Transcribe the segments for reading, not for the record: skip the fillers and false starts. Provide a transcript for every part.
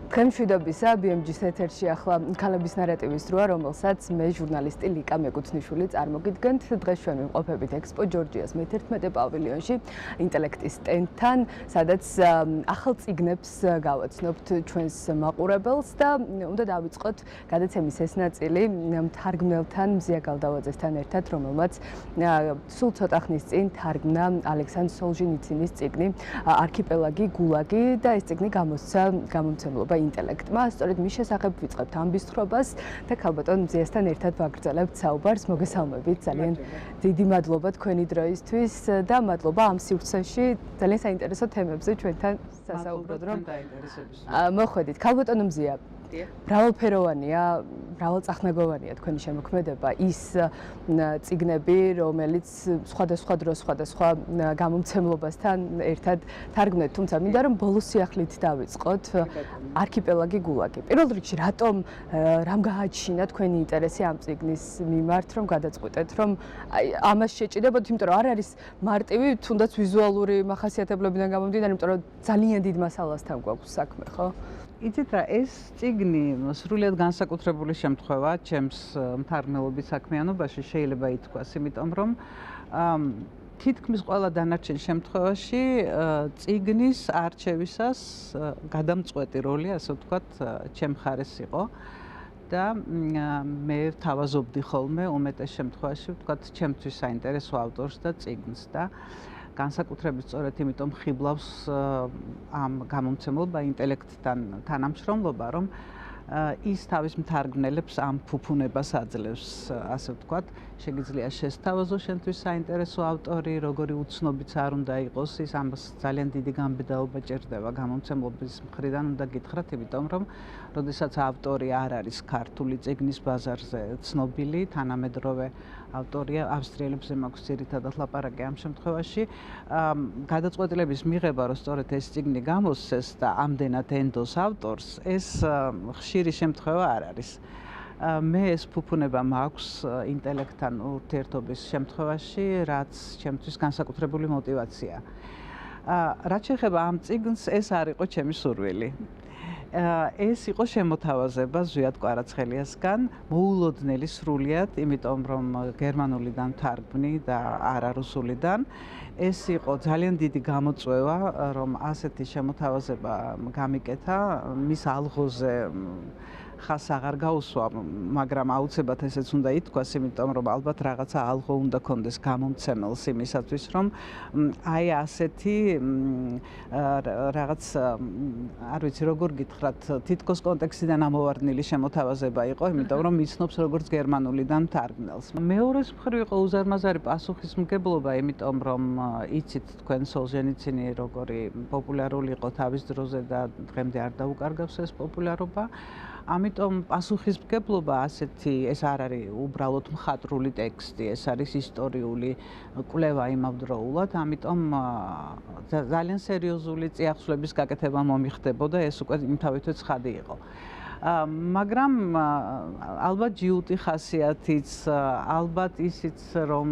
Დღემშვიდობისა BMG-ს ეთერში ახლა ქალების ნარატივის დროა, რომელსაც მე ჟურნალისტი ლიკა მეკუთვნიშვილი წარმოგიდგენთ. დღეს ჩვენ ვიმყოფებით ექსპო ჯორჯიას მე-11 პავილიონში ინტელექტის სტენდთან, სადაც ახალ წიგნებს გავაცნობთ ჩვენს მაყურებელს და უნდა დავიწყოთ გადაცემის ეს ნაწილი მთარგმნელთან მზია გალდავაძესთან ერთად, რომელმაც სულ ცოტა ხნის წინ თარგმნა ალექსანდრ სოლჟენიცინის წიგნი არქიპელაგი გულაგი და ეს წიგნი გამოსცა გამომცემლობა ინტელექტმა. სწორედ მის შესახებ ვიწყებთ ამბისთხრობას და ქალბატონ მზიასთან ერთად ვაგრძელებთ საუბარს. მოგესალმებით, ძალიან დიდი მადლობა თქვენი დროისთვის და მადლობა ამ სივრცეში ძალიან საინტერესო თემებზე ჩვენთან სასაუბროდ რომ მოხვედით. ქალბატონო მზია, მრავალფეროვანია, მრავალწახნაგოვანია თქვენი შემოქმედება, ის წიგნები, რომელიც სხვადასხვა დროს სხვადასხვა გამომცემლობასთან ერთად თარგმნეთ, თუმცა მინდა რომ ბოლოს სიახლით დავიწყოთ არქიპელაგი გულაგი. პირველ რიგში რამ გააჩინა თქვენი ინტერესი ამ წიგნის მიმართ, რომ გადაწყვიტეთ, რომ ამას შეჭიდებოდ, იმიტომ რომ არ არის მარტივი, თუნდაც ვიზუალური მახასიათებლებიდან გამომდინარე, იმიტომ რომ ძალიან დიდ მასალასთან გვაქვს საქმე, ხო? იცით რა, ეს წიგნი სრულიად განსაკუთრებული შემთხვევა ჩემს მთარგმნელობის საქმიანობაში შეიძლება ითქვას, იმიტომ რომ თითქმის ყველა დანარჩენ შემთხვევაში წიგნის არჩევისას გადამწყვეტი როლი, ასე ვთქვათ, ჩემ მხარეს იყო და მე ვთავაზობდი ხოლმე უმეტეს შემთხვევაში, ვთქვათ, ჩემთვის საინტერესო ავტორს და წიგნს და განსაკუთრებით სწორედ იმიტომ ხიბლავს ამ გამომცემლობა ინტელექტთან თანამშრომლობა, რომ ის თავის მთარგმნელებს ამ ფუფუნებას აძლევს, ასე ვთქვათ, შეგიძლია შესთავაზო შენთვის საინტერესო ავტორი, როგორი უცნობიც არ უნდა იყოს, ის ამას ძალიან დიდი გამბედაობა ჭირდება გამომცემლობის მხრიდან უნდა გითხრათ, იმიტომ რომ როდესაც ავტორი არ არის ქართული წიგნის ბაზარზე ცნობილი, თანამედროვე ავტორია, ავსტრიელებზე მაქვს ძირითადად ლაპარაკი ამ შემთხვევაში, გადაწყვეტილების მიღება, რომ სწორედ ეს წიგნი გამოსცეს და ამდენად ენდოს ავტორს, ეს ხშირი შემთხვევა არ არის. მე ეს ფუფუნება მაქვს ინტელექტთან ურთიერთობის შემთხვევაში, რაც ჩემთვის განსაკუთრებული мотиваცია. რაც შეეხება ამ წიგნს, ეს არ იყო ჩემი სურვილი. ეს იყო შემოთავაზება ზვიად კვარაცხელიასგან, მოულოდნელი სრულიად, იმიტომ რომ გერმანულიდან თარგმნი და არა რუსულიდან. ეს იყო ძალიან დიდი გამოწვევა, რომ ასეთი შემოთავაზება გამიკეთა, მის ალღოზე ხას აღარ გაუსვა, მაგრამ აუცილებლად ესეც უნდა ითქვას, იმიტომ რომ ალბათ რაღაცა ალღო უნდა კონდეს გამომცემელს იმისათვის, რომ აი ასეთი რაღაც არ ვიცი როგორ გითხრათ, თითქოს კონტექსტიდან ამოვარდნილი შემოთავაზება იყო, იმიტომ რომ იცნობს როგორც გერმანულიდან თარგმნელს. მეორეს მხრივ იყო უზარმაზარი პასუხისმგებლობა, იმიტომ რომ იცით თქვენ სოლჟენიცინი როგორი პოპულარული იყო თავის დროზე და დღემდე არ დაუკარგავს ეს პოპულარობა. ამიტომ პასუხისმგებლობა ასეთი, ეს არ არის უბრალოდ მხატვრული ტექსტი, ეს არის ისტორიული კვლევა იმავდროულად, ამიტომ ძალიან სერიოზული წიაღსვლების გაკეთება მომიხდებოდა, ეს უკვე იმთავითვე ცხადი იყო. მაგრამ ალბათ ჯიუტი ხასიათიც, ალბათ ისიც, რომ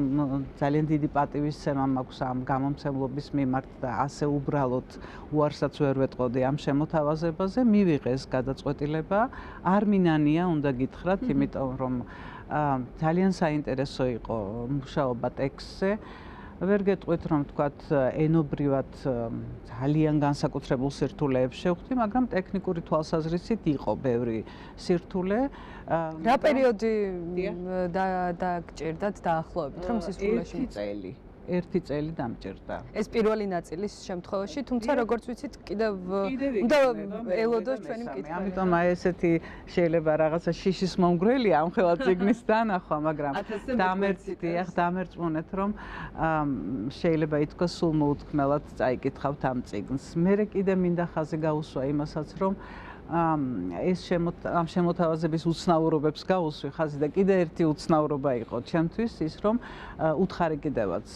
ძალიან დიდი პატივისცემა მაქვს ამ გამომცემლობის მიმართ და ასე უბრალოდ უარსაც ვერ ვეტყოდი ამ შემოთავაზებაზე, მივიღე ეს გადაწყვეტილება, არ მინანია უნდა გითხრათ, იმიტომ რომ ძალიან საინტერესო იყო მუშაობა ტექსტზე. ვერ გეტყვით რომ თქვათ ენობრივად ძალიან განსაკუთრებულ სირთულეებს შევხვდი, მაგრამ ტექნიკური თვალსაზრისით იყო ბევრი სირთულე. რა პერიოდი დაგჭირდათ დაახლოებით, რომ სისრულეში წელი. ერთი წელი დამჭირდა. ეს პირველი ნაწილის შემთხვევაში, თუმცა როგორც ვიცით, კიდევ უნდა ელოდოს ჩვენი მკითხვა. ამიტომ აი ესეთი შეიძლება რაღაცა შიშის მომგვრელი ამ ხელა წიგნის დანახვა, მაგრამ დამერწმუნეთ, რომ შეიძლება ითქვას სულ მოუთქმელად წაიკითხავთ ამ წიგნს. მე კიდე მინდა ხაზი გაუსვა იმასაც, რომ ეს ამ შემოთავაზების უცნაურობებს გაუსვი ხაზი და კიდე ერთი უცნაურობა იყო ჩემთვის ის, რომ უთხარი კიდევაც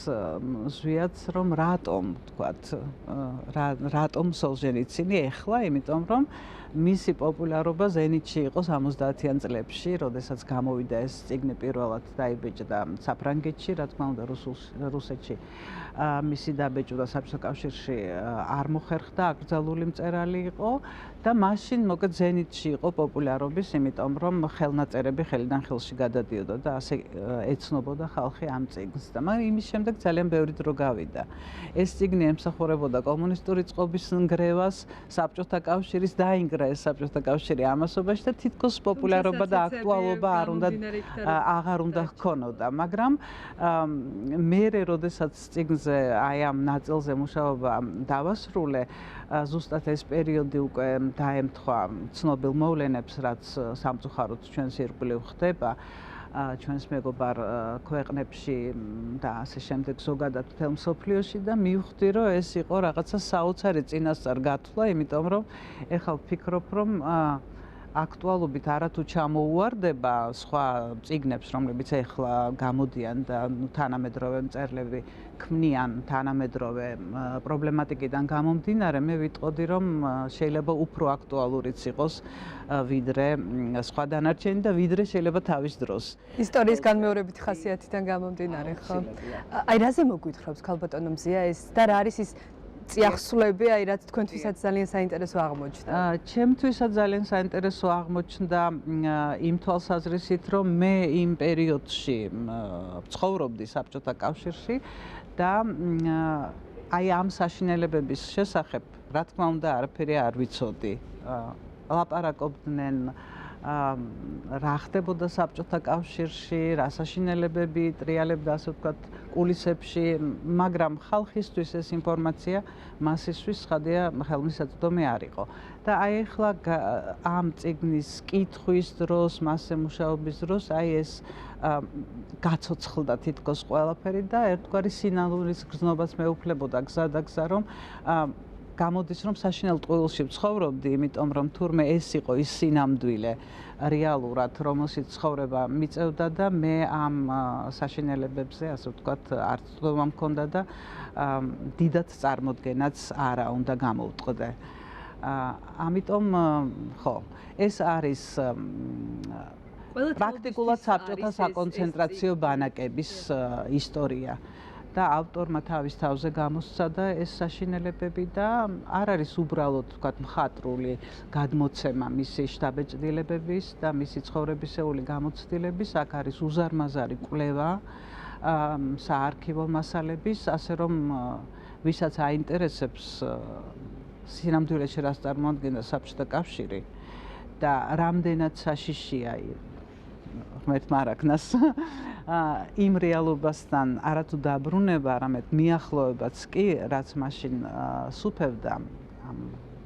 ზვიად, რომ რატომ, თქვათ, რატომ სოლჟენიცინი ეხლა, იმიტომ რომ მისი პოპულარობა ზენიტში იყო 70-იან წლებში, როდესაც გამოვიდა ეს წიგნი პირველად დაიბეჭდა საფრანგეთში, რა თქმა უნდა რუსეთში მისი დაბეჭდა საბჭოთა კავშირში არ მოხერხდა, აკრძალული მწერალი იყო და მაშინ მოკეთ ზენიტში იყო პოპულარობის, იმიტომ რომ ხელნაწერები ხელიდან ხელში გადადიოდა და ასე ეცნობოდა ხალხი ამ წიგნს და მაგრამ იმის შემდეგ ძალიან ბევრი დრო გავიდა. ეს წიგნი ემსახურებოდა კომუნისტური წყობის ნგრევას, საბჭოთა კავშირის დაინგრა ეს საბჭოთა კავშირი ამასობაში და თითქოს პოპულარობა და აქტუალობა აღარ უნდა ჰქონოდა, მაგრამ მერე როდესაც წიგნზე აი ამ ნაწილზე მუშაობა დავასრულე, ზუსტად ეს პერიოდი უკვე დაემთხვა ცნობილ მოვლენებს, რაც სამწუხაროდ ჩვენს ირგვლივ ხდება. ჩვენს მეგობარ ქვეყნებში და ასე შემდეგ ზოგადად მთელ მსოფლიოში და მივხვდი, რომ ეს იყო რაღაცა საოცარი წინასწარ გათვლა, იმიტომ რომ ეხლა ვფიქრობ, რომ აქტუალობით არათუ ჩამოუვარდება სხვა წიგნებს, რომლებიც ეხლა გამოდიან და თანამედროვე მწერლები ქმნიან თანამედროვე პრობლემატიკიდან გამომდინარე, მე ვიტყოდი, რომ შეიძლება უფრო აქტუალურიც იყოს ვიდრე სხვა დანარჩენი და ვიდრე შეიძლება თავის დროს. ისტორიის განმეორებითი ხასიათიდან გამომდინარე, ხო? აი რაზე მოგვითხრობს ქალბატონო მზია ეს და რა არის ის წიაღსვლები, აი რაც თქვენთვისაც ძალიან საინტერესო აღმოჩნდა. ჩემთვისაც ძალიან საინტერესო აღმოჩნდა იმ თვალსაზრისით, რომ მე იმ პერიოდში ცხოვრობდი საბჭოთა კავშირში და აი ამ საშინელებების შესახებ, რა თქმა უნდა, არაფერი არ ვიცოდი. ლაპარაკობდნენ რა ხდებოდა საბჭოთა კავშირში, რა საშინელებები ტრიალებდა, ასე ვთქვათ, კულისებში, მაგრამ ხალხისთვის ეს ინფორმაცია მასისთვის ცხადია ხელმისაწვდომი არ იყო. და აი ახლა ამ წიგნის კითხვის დროს, მასზე მუშაობის დროს, აი ეს გაცოცხლდა თითქოს ყველაფერი და ერთგვარი სინანურის გრძნობას მეუფლებოდა გზა და გზა, რომ გამოდის, რომ საშინელ ტყუილში ვცხოვრობდი, იმიტომ რომ თურმე ეს იყო ის სინამდვილე რეალურად, რომელშიც ცხოვრება მიწევდა და მე ამ საშინელებებზე, ასე ვთქვათ, არც ცდომა მქონდა და დიდად წარმოდგენაც არა უნდა გამოვტყდე. ამიტომ ხო, ეს არის პრაქტიკულად საბჭოთა საკონცენტრაციო ბანაკების ისტორია. და ავტორმა თავის თავზე გამოსცადა ეს საშინელებები და არ არის უბრალოდ თქვათ მხატვრული გადმოცემა მისი შთაბეჭდილებების და მისი ცხოვრებისეული გამოცდილების, აქ არის უზარმაზარი კვლევა საარქივო მასალების, ასე რომ ვისაც აინტერესებს სინამდვილეში რას წარმოადგენდა საბჭოთა კავშირი და რამდენად საშიშია ღმერთმა არაქნას იმ რეალობასთან არათუ დაბრუნება, არამედ მიახლოებაც კი, რაც მაშინ სუფევდა ამ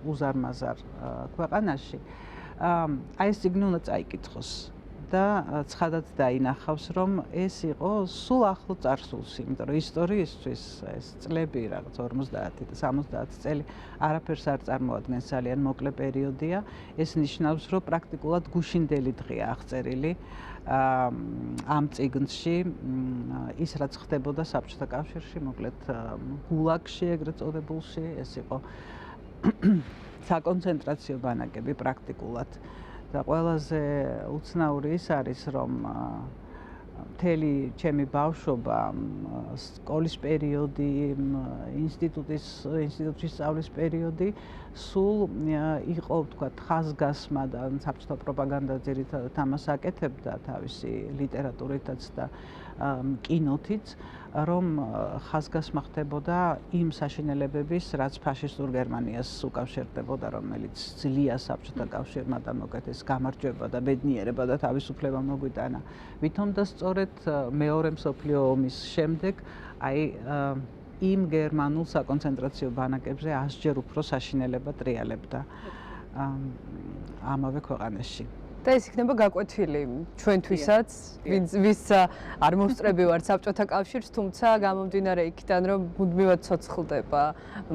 უზარმაზარ ქვეყანაში, აი ეს წიგნი უნდა წაიკითხოს და ცხადად დაინახავს, რომ ეს იყო სულ ახლო წარსულში, იმიტომ რომ ისტორიისთვის ეს წლები რაღაც 50 და 70 წელი არაფერს არ წარმოადგენს, ძალიან მოკლე პერიოდია. ეს ნიშნავს, რომ პრაქტიკულად გუშინდელი დღეა აღწერილი ამ წიგნში ის რაც ხდებოდა საბჭოთა კავშირში, მოკლედ გულაგში, ეგრეთ წოდებულში, ეს იყო საკონცენტრაციო ბანაკები პრაქტიკულად. და ყველაზე უცნაური ის არის, რომ მთელი ჩემი ბავშვობა, სკოლის პერიოდი, ინსტიტუტში სწავლის პერიოდი სულ იყო, ვთქვათ, ხაზგასმა და საბჭოთა პროპაგანდა ძირითადად ამას აკეთებდა თავისი ლიტერატურითაც და კინოთიც, რომ ხაზგასმა ხდებოდა იმ საშინელებების, რაც ფაშისტურ გერმანიას უკავშირდებოდა, რომელიც ძლია საბჭოთა კავშირმა და მოკეთ ეს გამარჯვება და ბედნიერება და თავისუფლება მოგვიტანა. ვითომ და სწორედ მეორე მსოფლიო ომის შემდეგ, აი იმ გერმანულ საკონცენტრაციო ბანაკებზე 100-ჯერ უფრო საშინელება ტრიალებდა ამავე ქვეყანაში. და ეს იქნება გაკვეთილი ჩვენთვისაც, ვის არ მოსწრები ვართ საბჭოთა კავშირს, თუმცა გამომდინარე იქიდან, რომ მუდმივად ცოცხლდება,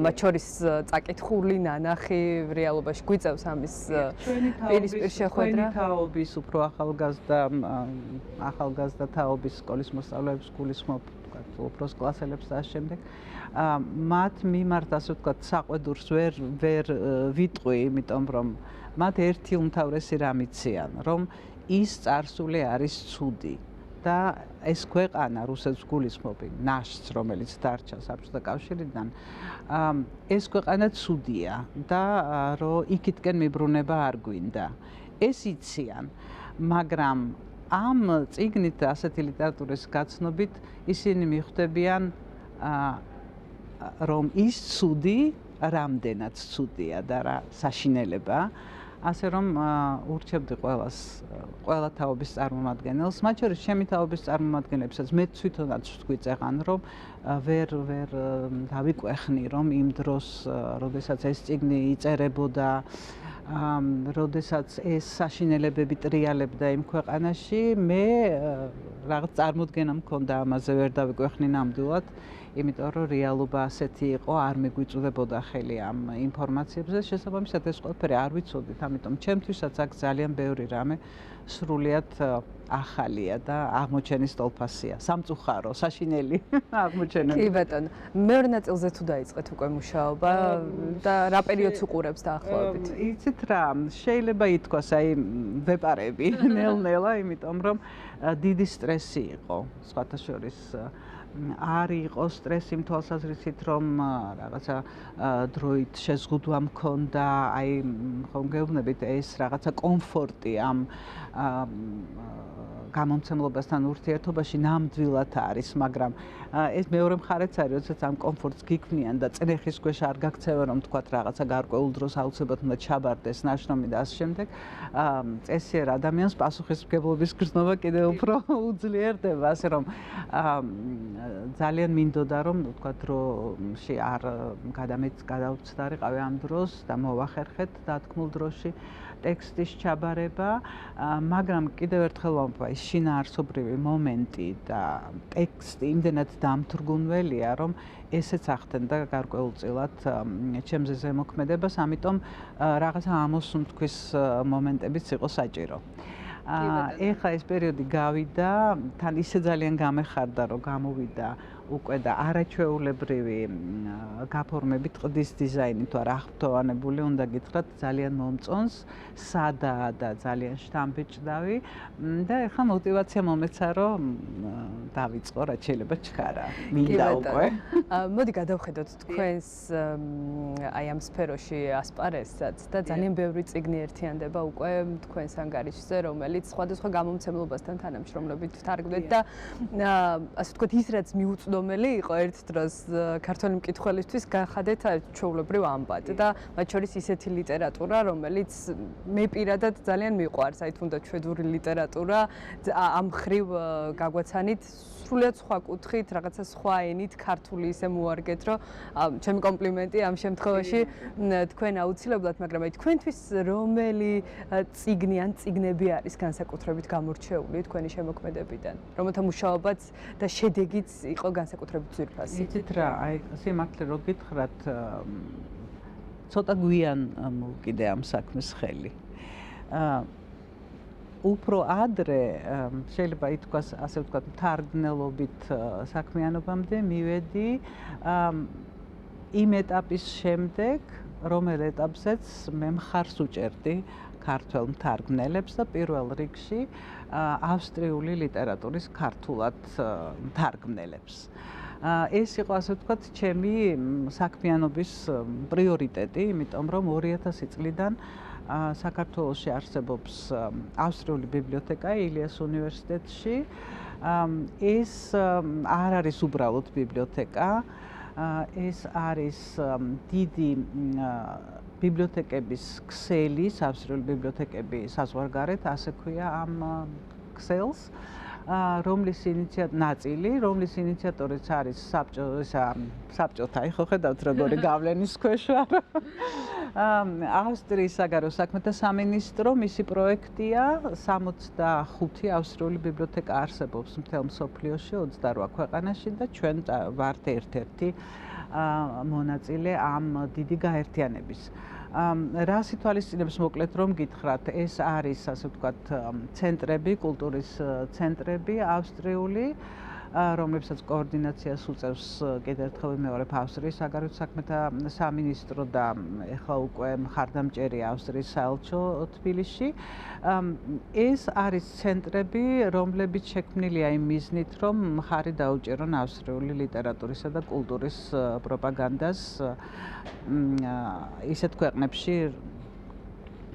მათ შორის წაკითხული ნანახი რეალობაში გვიწევს ამის პირისპირ შეხვედრა. ჩვენი თაობის უფრო ახალგაზრდა თაობის სკოლის მოსწავლეებს გულისხმობ უფროს კლასელებს და შემდეგ მათ მიმართ ასე ვთქვათ საყვედურს ვერ ვიტყვი, იმიტომ რომ მათ ერთი უმთავრესი რამ იციან, რომ ის წარსული არის ცუდი და ეს ქვეყანა რუსეთს გულისხმობ ნაშთს, რომელიც დარჩა საბჭოთა კავშირიდან, ეს ქვეყანა ცუდია და რომ იქითკენ მიბრუნება არ გვინდა. ეს იციან, მაგრამ ამ წიგნით ასეთი ლიტერატურის გაცნობით ისინი მიხვდებიან რომ ის ცუდი რამდენად ცუდია და რა საშინელება, ასე რომ ურჩევდი ყველა თაობის წარმომადგენელს, მათ შორის ჩემი თაობის წარმომადგენლებსაც მე თვითონაც ვგვიწეღან, რომ ვერ დავიკვეხნი, რომ იმ დროს, როდესაც ეს წიგნი იწერებოდა, როდესაც ეს საშინელებები ტრიალებდა იმ ქვეყანაში, მე რაღაც წარმოდგენა მქონდა ამაზე, ვერ დავიკვეხნი ნამდვილად, იმიტომ რომ რეალობა ასეთი იყო, არ მიგვიწვდებოდა ხელი ამ ინფორმაციებზე, შესაბამისად ეს ყველაფერი არ ვიცოდით, ამიტომ ჩემთვისაც აქ ძალიან ბევრი რამე სრულიად ახალია და აღმოჩენის ტოლფასია, სამწუხარო, საშინელი აღმოჩენები. კი ბატონო, მეორე ნაწილზე თუ დაიწყეთ უკვე მუშაობა და რა პერიოდს უყურებს დაახლოებით? იცით რა, შეიძლება ითქვას, აი ვეპარები ნელ-ნელა, იმიტომ რომ დიდი სტრესი იყო, სხვათა შორის არ იყო სტრესი იმ თვალსაზრისით, რომ რაღაცა დროით შეზღუდვა მქონდა, აი ხომ გეუბნებით ეს რაღაცა კომფორტი ამ გამომცემლობასთან ურთიერთობაში ნამდვილად არის, მაგრამ ეს მეორე მხარეც არის, როდესაც ამ კომფორტს გიქმნიან და წნეხის ქვეშ არ გაქცევა, რომ თქვათ რაღაცა გარკვეულ დროს აუცილებლად უნდა ჩაბარდეს ნაშრომი და ასე შემდეგ, წესიერ ადამიანს პასუხისმგებლობის გრძნობა კიდევ უფრო უძლიერდება, ასე რომ ძალიან მინდოდა, რომ თქვათ დროში არ გადავცდარიყავი ამ დროს და მოვახერხეთ დათქმულ დროში ტექსტის ჩაბარება, მაგრამ კიდევ ერთხელ ვამბობ, ის შინაარსობრივი მომენტი და ტექსტი იმდენად დამთრგუნველია, რომ ესეც ახდენდა გარკვეულწილად ჩემზე ზემოქმედებას, ამიტომ რაღაცა ამოსუნთქვის მომენტებიც იყო საჭირო. ეხლა ეს პერიოდი გავიდა, თან ისე ძალიან გამეხარდა, რომ გამოვიდა უკვე და არაჩვეულებრივი გაფორმებით ყდის დიზაინი თუ არა აღფრთოვანებული, უნდა გითხრათ, ძალიან მომწონს, სადაა და ძალიან შთამბეჭდავი და ეხლა мотиваცია მომეცა, რომ დავიწყო, რაც შეიძლება ჩქარა. მინდა უკვე. მოდი გადავხედოთ თქვენს აი ამ სფეროში ასპარეზსაც და ძალიან ბევრი წიგნი ერთიანდება უკვე თქვენს ანგარიშზე, რომელიც სხვადასხვა გამომცემლობასთან თანამშრომლობით თარგმნეთ და ასე ვთქვათ, ის რაც მიუწვდომელი იყო ერთ დროს ქართველი მკითხველისთვის გახადეთ ჩვეულებრივ ამბად და მათ შორის ისეთი ლიტერატურა, რომელიც მე პირადად ძალიან მიყვარს, აი თუნდაც შვედური ლიტერატურა ამ ხრივ გაგვაცანით სრულიად სხვა კუთხით, რაღაცა სხვა ენით, ქართული ისე მოარგეთ, რომ ჩემი კომპლიმენტი ამ შემთხვევაში თქვენ აუცილებლად, მაგრამ აი თქვენთვის რომელი წიგნი ან წიგნები არის განსაკუთრებით გამორჩეული თქვენი შემოქმედებიდან, რომელთა მუშაობაც და შედეგიც იყო განსაკუთრებით ძვირფასი. იცით რა, აი სიმართლე რო გითხრათ, ცოტა გვიან მოვკიდე ამ საქმის ხელი. უფრო ადრე შეიძლება ითქვას, ასე ვთქვათ, მთარგმნელობით საქმიანობამდე მივედი იმ ეტაპის შემდეგ, რომელ ეტაპზეც მე მხარს უჭერდი ქართველ მთარგმნელებს და პირველ რიგში ავსტრიული ლიტერატურის ქართულად მთარგმნელებს. ეს იყო, ასე ვთქვათ, ჩემი საქმიანობის პრიორიტეტი, იმიტომ რომ 2000 წლიდან საქართველოში არსებობს ავსტრიული ბიბლიოთეკა ილიას უნივერსიტეტში. ეს არ არის უბრალოდ ბიბლიოთეკა, ეს არის დიდი ბიბლიოთეკების ქსელი, ავსტრიული ბიბლიოთეკები საზღვარგარეთ, ასე ქვია ამ ქსელს, რომლის ნაწილი, რომლის ინიციატორიც არის საბჭოთა, ხო ხედავთ როგორი გავლენის ქვეშ ვარ. ავსტრიის საგარეო საქმეთა სამინისტრო, მისი პროექტია 65 ავსტრიული ბიბლიოთეკა არსებობს მთელ მსოფლიოში 28 ქვეყანაში და ჩვენ ვართ ერთ-ერთი მონაწილე ამ დიდი გაერთიანების. რას ითვალისწინებს მოკლედ რომ გითხრათ, ეს არის, ასე ვთქვათ, ცენტრები, კულტურის ცენტრები ავსტრიული, რომლებსაც კოორდინაციას უწევს კიდევ ერთხელ ვიმეორებ ავსტრიის საგარეო საქმეთა სამინისტრო და ეხლა უკვე მხარდამჭერია ავსტრიის საელჩო თბილისში. ეს არის ცენტრები, რომლებიც შექმნილია იმ მიზნით, რომ მხარი დაუჭერონ ავსტრიული ლიტერატურისა და კულტურის პროპაგანდას ისეთ ქვეყნებში,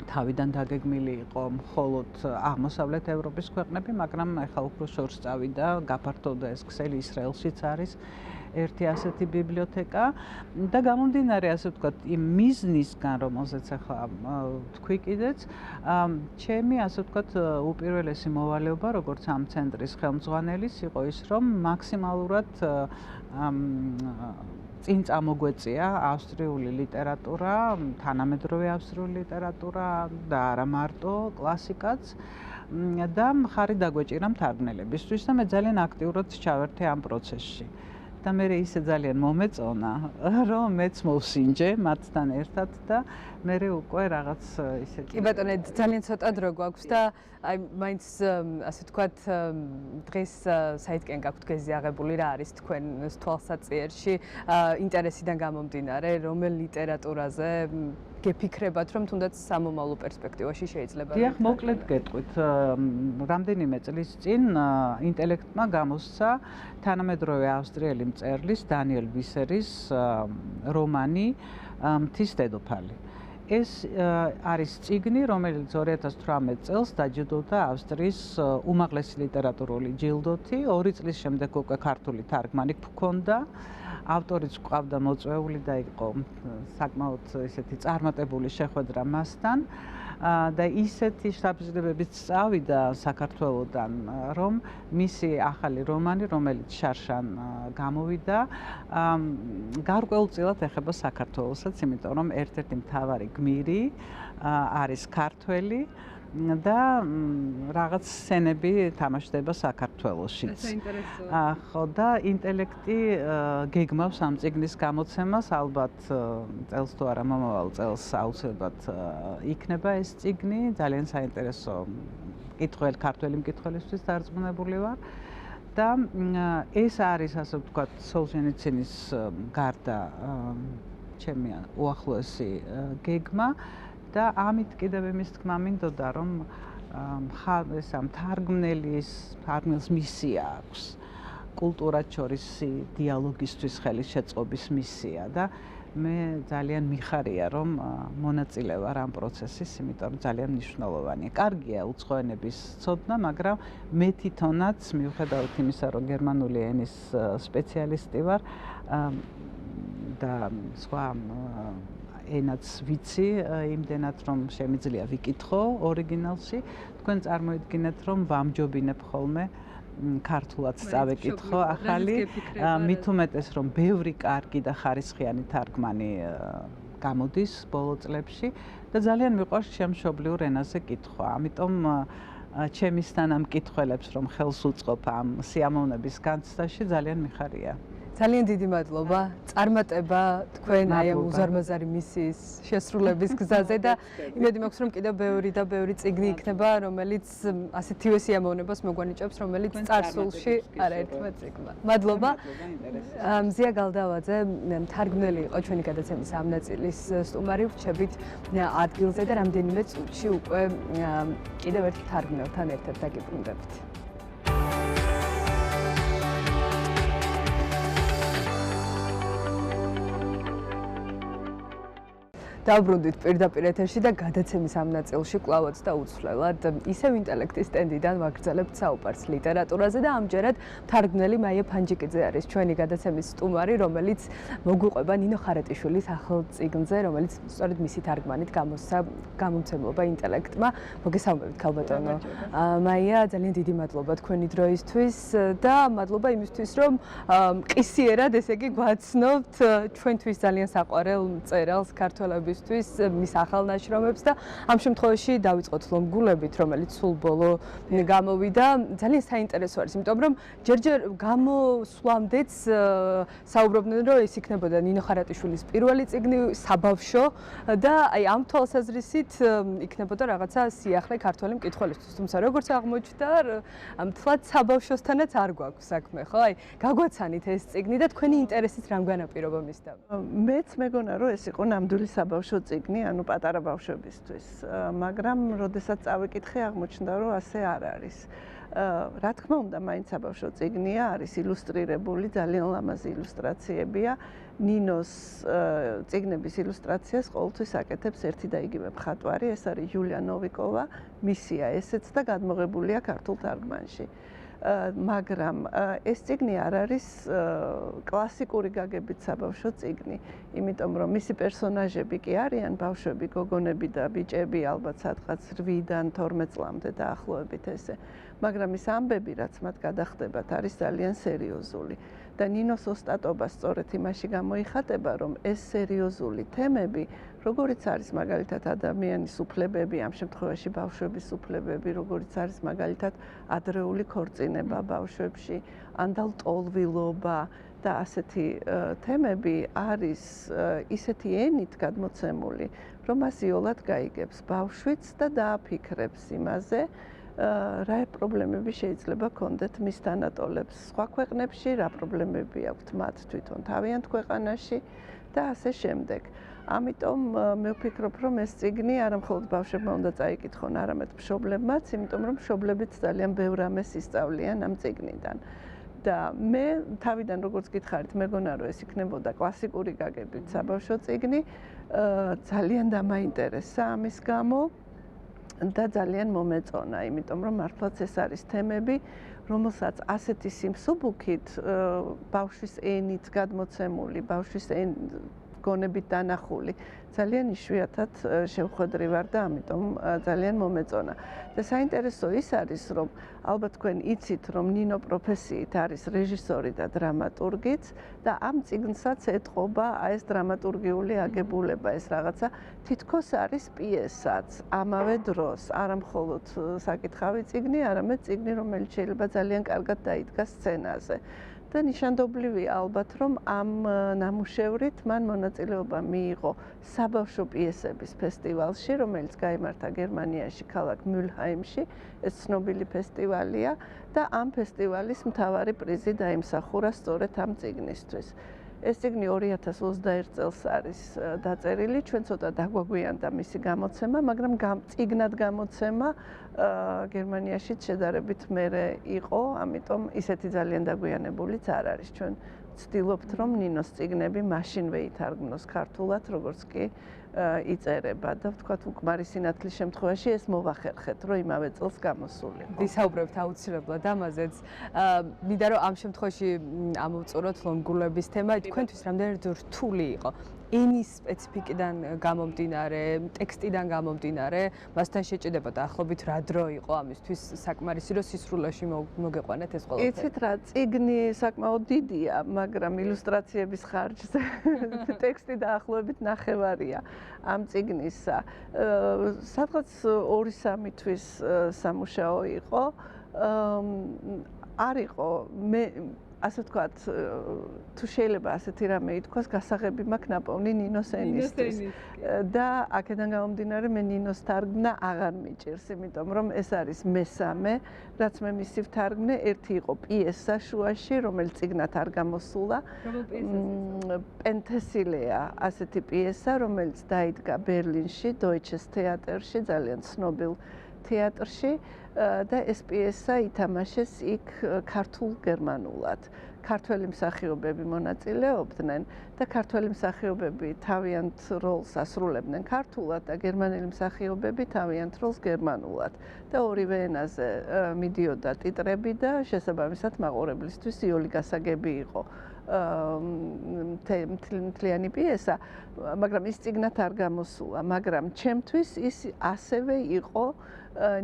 თავიდან დაგეგმილი იყო მხოლოდ აღმოსავლეთ ევროპის ქვეყნები, მაგრამ ახლა უფრო შორს წავიდა, გაფართოვდა ეს ქსელი, ისრაელშიც არის ერთი ასეთი ბიბლიოთეკა და გამომდინარე, ასე ვთქვათ, იმ მიზნისგან, რომელზეც ახლა თქვი კიდეც, ჩემი, ასე ვთქვათ, უპირველესი მოვალეობა, როგორც ამ ცენტრის ხელმძღვანელის, იყო ის, რომ მაქსიმალურად წინ წამოგვეწია ავსტრიული ლიტერატურა, თანამედროვე ავსტრიული ლიტერატურა და არა მარტო კლასიკაც და მხარი დაგვეჭირა მთარგმნელებისთვის და მე ძალიან აქტიურად ჩავერთე ამ პროცესში. და მე ისე ძალიან მომეწონა, რომ მეც მოვსინჯე მათთან ერთად და მე უკვე რაღაც ისეთი. კი ბატონო, ძალიან ცოტა დრო გვაქვს და აი მაინც ასე ვთქვათ, დღეს საიტკენ გაქვთ გეზიაღებული რა არის თქვენ თვალსაწიერში, ინტერესიდან გამომდინარე, რომელ ლიტერატურაზე გეფიქრებათ, რომ თუნდაც სამომავლო პერსპექტივაში შეიძლება. დიახ, მოკლედ გეტყვით, რამდენიმე წლის წინ ინტელექტმა გამოსცა თანამედროვე ავსტრიელი მწერლის დანიელ ვისერის რომანი მთის დედოფალი. ეს არის წიგნი, რომელიც 2018 წელს დაჯილდოვდა ავსტრიის უმაღლესი ლიტერატურული ჯილდოთი, 2 წლის შემდეგ უკვე ქართული თარგმანი ჰქონდა. ავტორიც ყავდა მოწვეული და იყო საკმაოდ ესეთი წარმატებული შეხვედრა მასთან და ისეთი შთაბეჭდილებებით წავიდა საქართველოდან, რომ მისი ახალი რომანი, რომელიც შარშან გამოვიდა, გარკვეულწილად ეხება საქართველოსაც, იმიტომ რომ ერთ-ერთი მთავარი გმირი არის ქართველი და რაღაც სცენები თამაშდება საქართველოშიც. ხო და ინტელექტი გეგმავს ამ წიგნის გამოცემას, ალბათ წელს თუ არა მომავალ წელს აუცილებლად იქნება ეს წიგნი, ძალიან საინტერესო კითხველი ქართველი მკითხველისთვის დარწმუნებული ვარ. და ეს არის, ასე ვთქვათ, სოლჟენიცინის გარდა ჩემი უახლოესი გეგმა და ამით კიდევ იმის თქმა მინდოდა, რომ მთარგმნელს მისია აქვს კულტურად შორისი დიალოგისთვის ხელის შეწყობის მისია და მე ძალიან მიხარია, რომ მონაწილე ვარ ამ პროცესის, იმიტომ რომ ძალიან მნიშვნელოვანია. კარგია უცხოენების ცოდნა, მაგრამ მე თვითონაც მიუხედავად იმისა, რომ გერმანული ენის სპეციალისტი ვარ და სხვა ენაც ვიცი, იმდენად რომ შემიძლია ვიკითხო ორიგინალში, თქვენ წარმოიდგინეთ, რომ ვამჯობინებ ხოლმე ქართულად წავეკითხო ახალი, მით უმეტეს რომ ბევრი კარგი და ხარისხიანი თარგმანი გამოდის ბოლო წლებში და ძალიან მიყვარს შემშობლიურ ენაზე კითხვა. ამიტომ ჩემისთან ამ კითხველებს რომ ხელს უწყობ ამ სიამოვნების განცდაში ძალიან მიხარია. ძალიან დიდი მადლობა. წარმატება თქვენ აი ამ უზარმაზარი მისიის შესრულების გზაზე და იმედი მაქვს რომ კიდევ ბევრი და ბევრი წიგნი იქნება, რომელიც ასეთივე სიამოვნებას მოგვანიჭებს, რომელიც წარსულში არაერთმა წიგნმა. მადლობა. მზია გალდავაძე მთარგმნელი იყო ჩვენი გადაცემის ამ ნაწილის სტუმარი. ვრჩებით ადგილზე და რამდენიმე წუთში უკვე კიდევ ერთ მთარგმნელთან ერთად დაგიბრუნდებით. დავბრუნდით პირდაპირ ეთერში და გადაცემის ამ ნაწილში კვლავაც და უცვლელად ისევ ინტელექტის სტენდიდან ვაგრძელებთ საუბარს ლიტერატურაზე და ამჯერად მთარგმნელი მაია ფანჯიკიძე არის ჩვენი გადაცემის სტუმარი, რომელიც მოგვიყვება ნინო ხარეტიშვილის ახალ წიგნზე, რომელიც სწორედ მისი თარგმანით გამოსცა გამომცემლობა ინტელექტმა. მოგესალმებით ქალბატონო. მაია, ძალიან დიდი მადლობა თქვენი დროისთვის და მადლობა იმისთვის, რომ მყისიერად ესე იგი გვაცნობთ ჩვენთვის ძალიან საყვარელ მწერალს ქართველების ბავშვისთვის მის ახალ ნაშრომებს და ამ შემთხვევაში დავიწყოთ ლომგულებით, რომელიც სულ ბოლო გამოვიდა. ძალიან საინტერესო არის, იმიტომ რომ ჯერჯერ გამოსვლამდეც საუბრობდნენ, რომ ეს იქნებოდა ნინო ხარატიშვილის პირველი წიგნი საბავშვო და აი ამ თვალსაზრისით იქნებოდა რაღაცა სიახლე ქართველი მკითხველისთვის. თუმცა როგორც აღმოჩნდა, მთლად საბავშვოსთანაც არ გვაქვს საქმე, ხო? აი გაგვაცანით ეს წიგნი და თქვენი ინტერესით რამ განაპირობა მისდა? მეც მეგონა რომ ეს იყო ნამდვილი საბავშვო წიგნი, ანუ პატარა ბავშვებისთვის, მაგრამ როდესაც წავიკითხე აღმოჩნდა რომ ასე არ არის. რა თქმა უნდა, მაინც საბავშვო წიგნია, არის ილუსტრირებული, ძალიან ლამაზი ილუსტრაციებია. ნინოს წიგნების ილუსტრაციას ყოველთვის აკეთებს ერთი და იგივე მხატვარი, ეს არის იულია ნოვიკოვა, მისია ესეც და გადმოღებულია ქართულ თარგმანში. მაგრამ ეს წიგნი არ არის კლასიკური გაგებით საბავშვო წიგნი, იმიტომ რომ მისი პერსონაჟები კი არიან ბავშვები, გოგონები და ბიჭები, ალბათ სადღაც 8-დან 12 წლამდე დაახლოებით ესე. მაგრამ ის ამბები, რაც მათ გადახდებათ, არის ძალიან სერიოზული. და ნინოს ოსტატობა სწორედ იმაში გამოიხატება, რომ ეს სერიოზული თემები, როგორიც არის მაგალითად ადამიანის უფლებები, ამ შემთხვევაში ბავშვების უფლებები, როგორიც არის მაგალითად ადრეული ქორწინება ბავშვებში, ანდალტოლვილობა და ასეთი თემები არის ისეთი ენით გადმოცემული, რომ მას იოლად გაიგებს ბავშვიც და დააფიქრებს იმაზე, რა პრობლემები შეიძლება ქონდეთ მის თანატოლებს სხვა ქვეყნებში, რა პრობლემები აქვთ მათ თვითონ თავიანთ ქვეყანაში და ასე შემდეგ. ამიტომ მე ვფიქრობ, რომ ეს წიგნი არა მხოლოდ ბავშვებმა უნდა წაიკითხონ, არამედ მშობლებმაც, იმიტომ რომ მშობლებიც ძალიან ბევრ რამეს ისწავლიან ამ წიგნიდან. და მე თავიდან როგორც გითხარით, მეგონა რომ ეს იქნებოდა კლასიკური გაგებით საბავშვო წიგნი, ძალიან დამაინტერესა ამის გამო. და ძალიან მომეწონა, იმიტომ რომ მართლაც ეს არის თემები, რომელსაც ასეთი სიმსუბუქით ბავშვის ენით გადმოცემული, ბავშვის გონებით დანახული, ძალიან იშვიათად შევხვედრი ვარ და ამიტომ ძალიან მომეწონა. და საინტერესო ის არის, რომ ალბათ თქვენ იცით, რომ ნინო პროფესიით არის რეჟისორი და დრამატურგიც და ამ წიგნსაც ეთყობა ეს დრამატურგიული აგებულება, ეს რაღაცა თითქოს არის პიესაც, ამავე დროს, არა მხოლოდ საკითხავი წიგნი, არამედ წიგნი, რომელიც შეიძლება ძალიან კარგად დაიდგა სცენაზე. და ნიშანდობლივია ალბათ, რომ ამ ნამუშევრით მან მონაწილეობა მიიღო საბავშვო პიესების ფესტივალში, რომელიც გაიმართა გერმანიაში, ქალაქ მულჰაიმში, ეს ცნობილი ფესტივალია და ამ ფესტივალის მთავარი პრიზი დაიმსახურა სწორედ ამ წიგნისთვის. ეს წიგნი 2021 წელს არის დაწერილი, ჩვენ ცოტა დაგვაგვიანდა მისი გამოცემა, მაგრამ წიგნად გამოცემა გერმანიაშიც შედარებით მერე იყო, ამიტომ ისეთი ძალიან დაგვიანებულიც არ არის. ჩვენ ვცდილობთ, რომ ნინოს წიგნები მაშინვე ითარგმნოს ქართულად, როგორც კი იწერება და ვთქვათ, უკმარი სინათლის შემთხვევაში ეს მოვახერხეთ, რომ იმავე წელს გამოსულიყო. ვისაუბრებთ აუცილებლად ამაზეც. მინდა რომ ამ შემთხვევაში ამოვწუროთ ლომგულების თემა, თქვენთვის რამდენად რთული იყო ენის სპეციფიკიდან გამომდინარე, ტექსტიდან გამომდინარე, მასთან შეჭედება დაახლოებით რა დრო იყო ამისთვის საკმარისი, რომ სისრულეში მოგეყვანეთ ეს ყველაფერი? იცით რა, წიგნი საკმაოდ დიდია, მაგრამ ილუსტრაციების ხარჯზე ტექსტი დაახლოებით ნახევარია ამ წიგნისა. სადღაც 2-3 თვის სამუშაო იყო. არ იყო მე ასე ვთქვათ, თუ შეიძლება ასეთი რამე ითქვას, გასაღები მაქვს ნაპოვნი ნინოს ენისთვის. და აქედან გამომდინარე, მე ნინოს თარგმნა აღარ მიჭირს, იმიტომ რომ ეს არის მესამე, რაც მე მისი ვთარგმნე, ერთი იყო პიესა შუაში, რომელიც წიგნად არ გამოსულა. პენთესილეა ასეთი პიესა, რომელიც დაიდგა ბერლინში, დოიჩეს თეატრში, ძალიან ცნობილ თეატრში. და ეს პიესა ითამაშეს იქ ქართულ-გერმანულად. ქართველი მსახიობები მონაწილეობდნენ და ქართველი მსახიობები თავიანთ როლს ასრულებდნენ ქართულად და გერმანელი მსახიობები თავიანთ როლს გერმანულად. და ორივე ენაზე მიდიოდა ტიტრები და შესაბამისად მაყურებლისთვის იოლი გასაგები იყო. მთლიანი პიესა, მაგრამ ის წიგნად არ გამოსულა, მაგრამ ჩემთვის ის ასევე იყო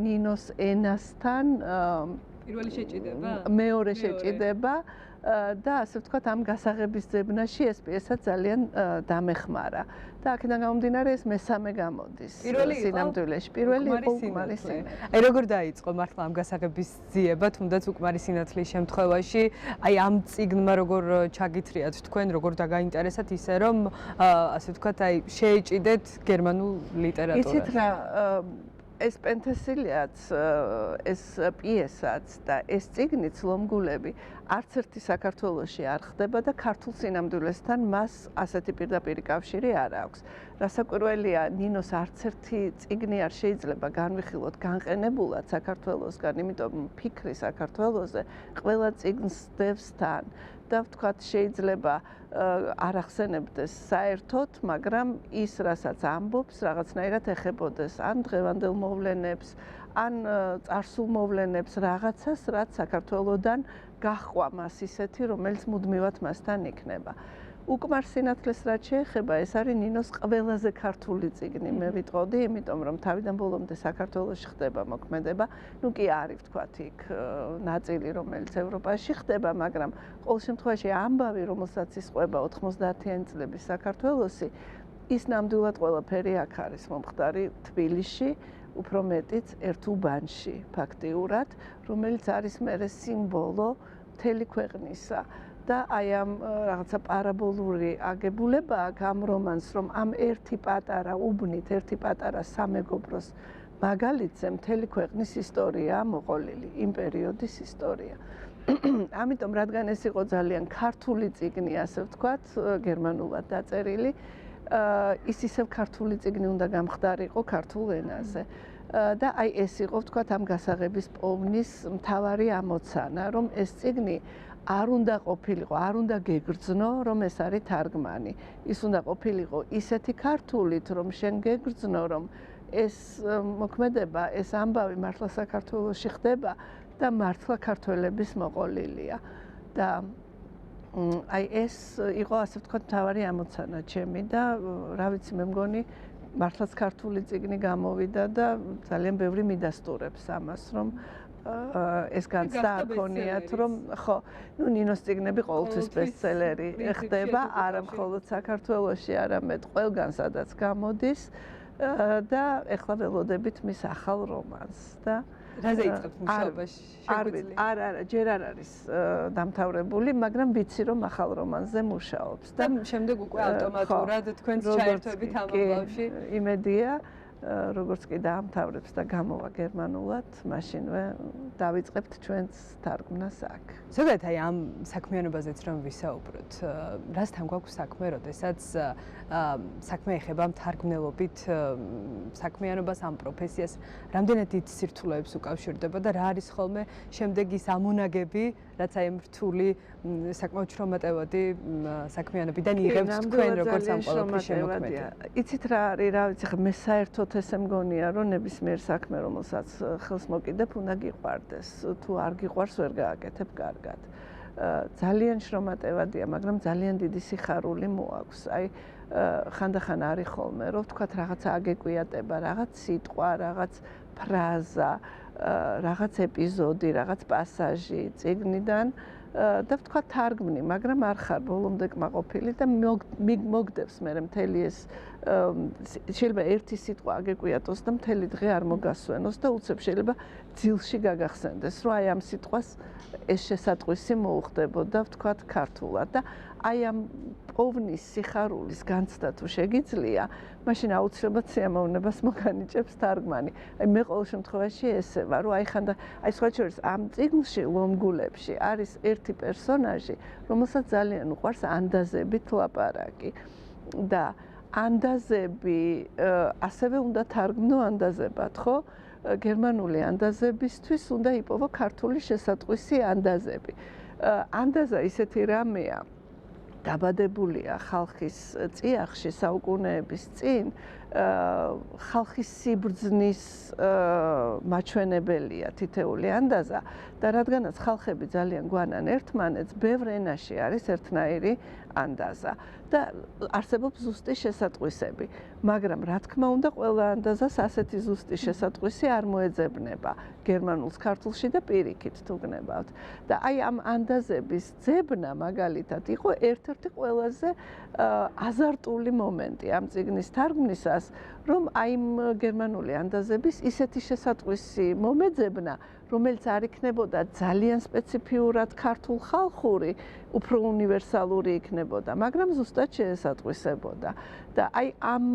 ნინოს ენასთან პირველი შეჭიდება? მეორე შეჭიდება, და ასე ვთქვათ ამ გასაღების ძებნაში ეს პიესა ძალიან დამეხმარა. და აქედან გამომდინარე ეს მესამე გამოდის სინამდვილეში. პირველი იყო უკმარი სინათლე. აი როგორ დაიწყო მართლა ამ გასაღების ძიება, თუნდაც უკმარი სინათლის შემთხვევაში, აი ამ წიგნმა როგორ ჩაგითრიათ თქვენ, როგორ დაგაინტერესათ ისე რომ ასე ვთქვათ, აი შეეჭიდეთ გერმანულ ლიტერატურას. იცით რა, ეს პენტესილიაც, ეს პიესაც და ეს წიგნიც ლომგულები არც ერთი საქართველოში არ ხდება და ქართულ სინამდვილესთან მას ასეთი პირდაპირი კავშირი არ აქვს. რასაკვირველია, ნინოს არც ერთი წიგნი არ შეიძლება განვიხილოთ განყენებულად საქართველოსგან, იმიტომ ფიქრი საქართველოზე ყველა წიგნს დევს თან. და ვთქვათ, შეიძლება არ ახსენებდეს საერთოდ, მაგრამ ის, რასაც ამბობს, რაღაცნაირად ეხებოდეს ან დღევანდელ მოვლენებს, ან წარსულ მოვლენებს, რაღაცას, რაც საქართველოდან გაჰყვა მას ისეთი, რომელიც მუდმივად მასთან იქნება. უკმარ სინათლეს რაც შეეხება, ეს არის ნინოს ყველაზე ქართული წიგნი, მე ვიტყოდი, იმიტომ რომ თავიდან ბოლომდე საქართველოში ხდება მოქმედება, ну კი არის ვთქვათ იქ ნაწილი, რომელიც ევროპაში ხდება, მაგრამ ყოველ შემთხვევაში ამბავი, რომელსაც ისყვება 90-იანი წლების საქართველოსი, ის ნამდვილად ყველაფერი აქ არის მომხდარი თბილისში, უფრო მეტიც ერთ უბანში ფაქტიურად, რომელიც არის მერე სიმბოლო მთელი ქვეყნისა. და აი ამ რაღაცა პარაბოლური აგებულება აქვს ამ რომანს, რომ ამ ერთი პატარა უბნით, ერთი პატარა სამეგობროს მაგალითზე მთელი ქვეყნის ისტორიაა მოყოლილი, იმ პერიოდის ისტორია. ამიტომ რადგან ეს იყო ძალიან ქართული წიგნი, ასე ვთქვათ, გერმანულად დაწერილი, ის ისევ ქართული წიგნი უნდა გამხდარიყო ქართულ ენაზე. და აი ეს იყო ვთქვათ ამ გასაღების პოვნის მთავარი ამოცანა, რომ ეს წიგნი არ უნდა ყოფილიყო, არ უნდა გეგრძნო, რომ ეს არის თარგმანი. ის უნდა ყოფილიყო ისეთი ქართულით, რომ შენ გეგრძნო, რომ ეს მოქმედება, ეს ამბავი მართლა საქართველოში ხდება და მართლა ქართველების მოყოლილია. და აი ეს იყო ასე ვთქვათ მთავარი ამოცანა ჩემი და რა ვიცი, მე მგონი მართლაც ქართული წიგნი გამოვიდა და ძალიან ბევრი მიდასტურებს ამას, რომ ეს განცდა აქონიათ, რომ ხო, ნუ ნინოს წიგნები ყოველთვის ბესტსელერი ხდება, არა მხოლოდ საქართველოში, არამედ ყველგან სადაც გამოდის და ეხლა ველოდებით მის ახალ რომანს და რაზე იწყებთ მუშაობაში? არა, ჯერ არ არის დამთავრებული, მაგრამ ვიცი რომ ახალ რომანზე მუშაობს და შემდეგ უკვე ავტომატურად თქვენს ჩაერთვებით ამ ამბავში. იმედია როგორც კი დაამთავრებს და გამოვა გერმანულად, მაშინვე დავიწყებთ ჩვენს თარგმნას აქ. ზოგადად აი ამ საქმიანობაზეც რომ ვისაუბროთ, რასთან გვაქვს საქმე, როდესაც საქმე ეხება მთარგმნელობით საქმიანობას, ამ პროფესიას, რამდენად დიდ სირთულეებს უკავშირდება და რა არის ხოლმე შემდეგ ის ამონაგები, რაც აი რთული საკმაოდ შრომატევადი საქმიანობიდან იღებთ თქვენ როგორც ამ ყველაფრის შემოქმედი. იცით რა არის, რა ვიცი, ხა მე საერთოდ ესე მგონია, რომ ნებისმიერ საქმე, რომელსაც ხელს მოკიდებ, უნდა გიყვარდეს. თუ არ გიყვარს, ვერ გააკეთებ კარგად. ძალიან შრომატევადია, მაგრამ ძალიან დიდი სიხარული მოაქვს. აი ხანდახან არის ხოლმე, რომ ვთქვათ რაღაცა აგეკვიატება, რაღაც სიტყვა, რაღაც ფრაზა, რაღაც ეპიზოდი, რაღაც პასაჟი წიგნიდან და ვთქვათ თარგმნი, მაგრამ არ ხარ ბოლომდე კმაყოფილი და მოგდებს მე მთელი ეს შეიძლება ერთი სიტყვა აგეკვიატოს და მთელი დღე არ მოგასვენოს და უცებ შეიძლება ძილში გაგახსენდეს, რომ აი ამ სიტყვას ეს შესატყვისი მოუხდებოდა ვთქვათ ქართულად და აი ამ პოვნის სიხარულის განცდა თუ შეგიძლია, მაშინ აუცილებლად სიამოვნებას მოგანიჭებს თარგმანი. აი მე ყოველ შემთხვევაში ესე ვარ, რომ აი ხანდა აი სხვა შორის ამ წიგნში ლომგულებში არის ერთი პერსონაჟი, რომელსაც ძალიან უყვარს ანდაზებით ლაპარაკი და ანდაზები ასევე უნდა თარგმნო ანდაზებად, ხო? გერმანული ანდაზებისთვის უნდა იპოვო ქართული შესატყვისი ანდაზები. ანდაზა ისეთი რამეა, დაბადებულია ხალხის წიაღში საუკუნეების წინ ხალხის სიბრძნის მაჩვენებელია თითეული ანდაზა და რადგანაც ხალხები ძალიან გვანან ერთმანეთს, ბევრ ენაში არის ერთნაირი ანდაზა და არსებობს ზუსტი შესატყვისები, მაგრამ რა თქმა უნდა, ყველა ანდაზას ასეთი ზუსტი შესატყვისი არ მოეძებნება გერმანულს ქართულში და პირიქით თუ გნებავთ. და აი ამ ანდაზების ძებნა მაგალითად იყო ერთ-ერთი ყველაზე აზარტული მომენტი ამ წიგნის თარგმნისას, რომ აი იმ გერმანული ანდაზების ისეთი შესატყვისი მომეძებნა, რომელიც არ იქნებოდა ძალიან სპეციფიურად ქართულ ხალხური, უფრო უნივერსალური იქნებოდა, მაგრამ ზუსტად შეესატყვისებოდა. და აი ამ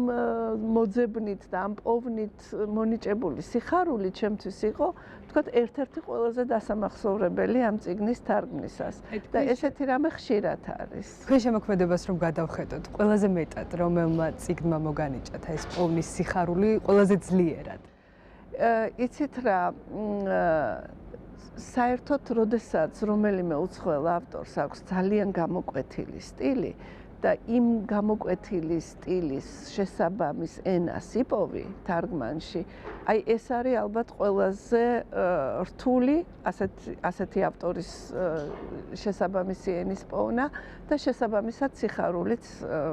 მოძებნით და ამ პოვნით მონიჭებული სიხარული ჩემთვის იყო, ვთქვათ, ერთ-ერთი ყველაზე დასამახსოვრებელი ამ წიგნის თარგმნისას. და ესეთი რამე ხშირად არის. თქვენ შემოქმედებას რომ გადავხედოთ, ყველაზე მეტად რომელმა წიგნმა მოგანიჭათ ეს პოვნის სიხარული ყველაზე ძლიერად? იცით რა, საერთოდ როდესაც რომელიმე უცხოელ ავტორს აქვს ძალიან გამოკვეთილი სტილი და იმ გამოკვეთილი სტილის შესაბამის ენას იპოვი თარგმანში, აი ეს არის ალბათ ყველაზე რთული ასეთი ავტორის შესაბამისი ენის პოვნა და შესაბამისად სიხარულიც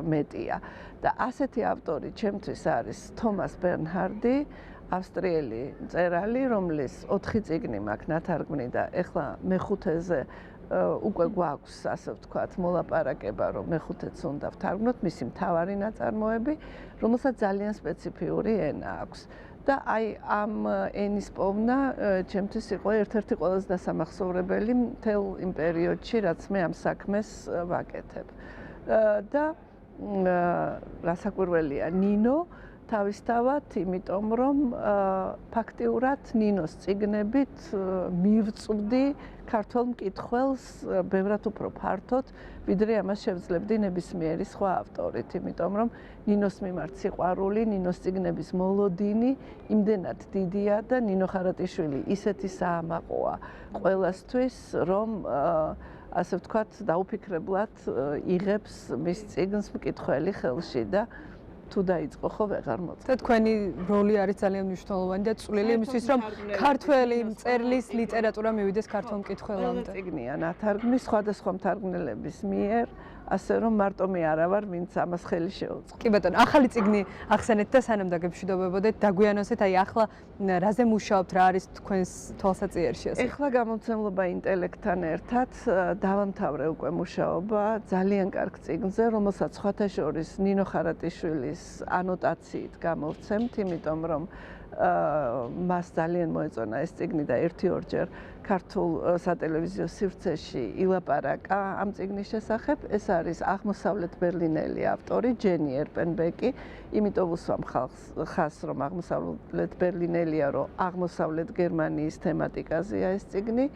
მეტია. და ასეთი ავტორი ჩემთვის არის თომას ბერნჰარდი, ავსტრიელი მწერალი, რომლის 4 წიგნი მაქვს ნათარგმნი და ეხლა მეხუთეზე უკვე გვაქვს, ასე ვთქვათ, მოლაპარაკება, რომ მეხუთეც უნდა ვთარგმნოთ, მისი მთავარი ნაწარმოები, რომელსაც ძალიან სპეციფიური ენა აქვს. და აი ამ ენის პოვნა ჩემთვის იყო ერთ-ერთი ყველაზე დასამახსოვრებელი მთელ იმ პერიოდში, რაც მე ამ საქმეს ვაკეთებ. და რასაკვირველია, ნინო თავისთავად, იმიტომ რომ ფაქტიურად ნინოს წიგნებით მივწვდი ქართველ მკითხველს ბევრად უფრო ფართოდ, ვიდრე ამას შევძლებდი ნებისმიერი სხვა ავტორით, იმიტომ რომ ნინოს მიმართ სიყვარული, ნინოს წიგნების მოლოდინი იმდენად დიდია და ნინო ხარატიშვილი ისეთი საამაყოა ყველასთვის, რომ ასე ვთქვათ, დაუფიქრებლად იღებს მის წიგნს მკითხველი ხელში და თუ დაიწყო ხო ვეღარ მოწევ. და თქვენი როლი არის ძალიან მნიშვნელოვანი და წვლილი იმისთვის, რომ ქართველი მწერლის ლიტერატურა მივიდეს ქართულ მკითხველამდე. წიგნია ნათარგმნი სხვადასხვა მთარგმნელების მიერ, ასე რომ მარტო მე არა ვარ, ვინც ამას ხელი შეუწყო. კი ბატონო, ახალი წიგნი ახსენეთ და სანამ დაგემშვიდობებოდეთ, დაგვიანოსეთ, აი ახლა რაზე მუშაობთ, რა არის თქვენს თვალსაჩინოში ასე? ეხლა გამომცემლობა ინტელექტთან ერთად დავამთავრე უკვე მუშაობა ძალიან კარგ წიგნზე, რომელსაც სხვათა შორის ნინო ხარატიშვილის ანოტაციით გამოვცემთ, იმიტომ რომ მას ძალიან მოეწონა ეს წიგნი და 1-2 ქართულ სატელევიზიო სივრცეში ილაპარაკა ამ წიგნის შესახებ. ეს არის აღმოსავლეთ ბერლინელი ავტორი ჯენი ერპენბეკი, იმიტომ ვუსვამ ხას, რომ აღმოსავლეთ ბერლინელია, რომ აღმოსავლეთ გერმანიის თემატიკაზეა ეს წიგნი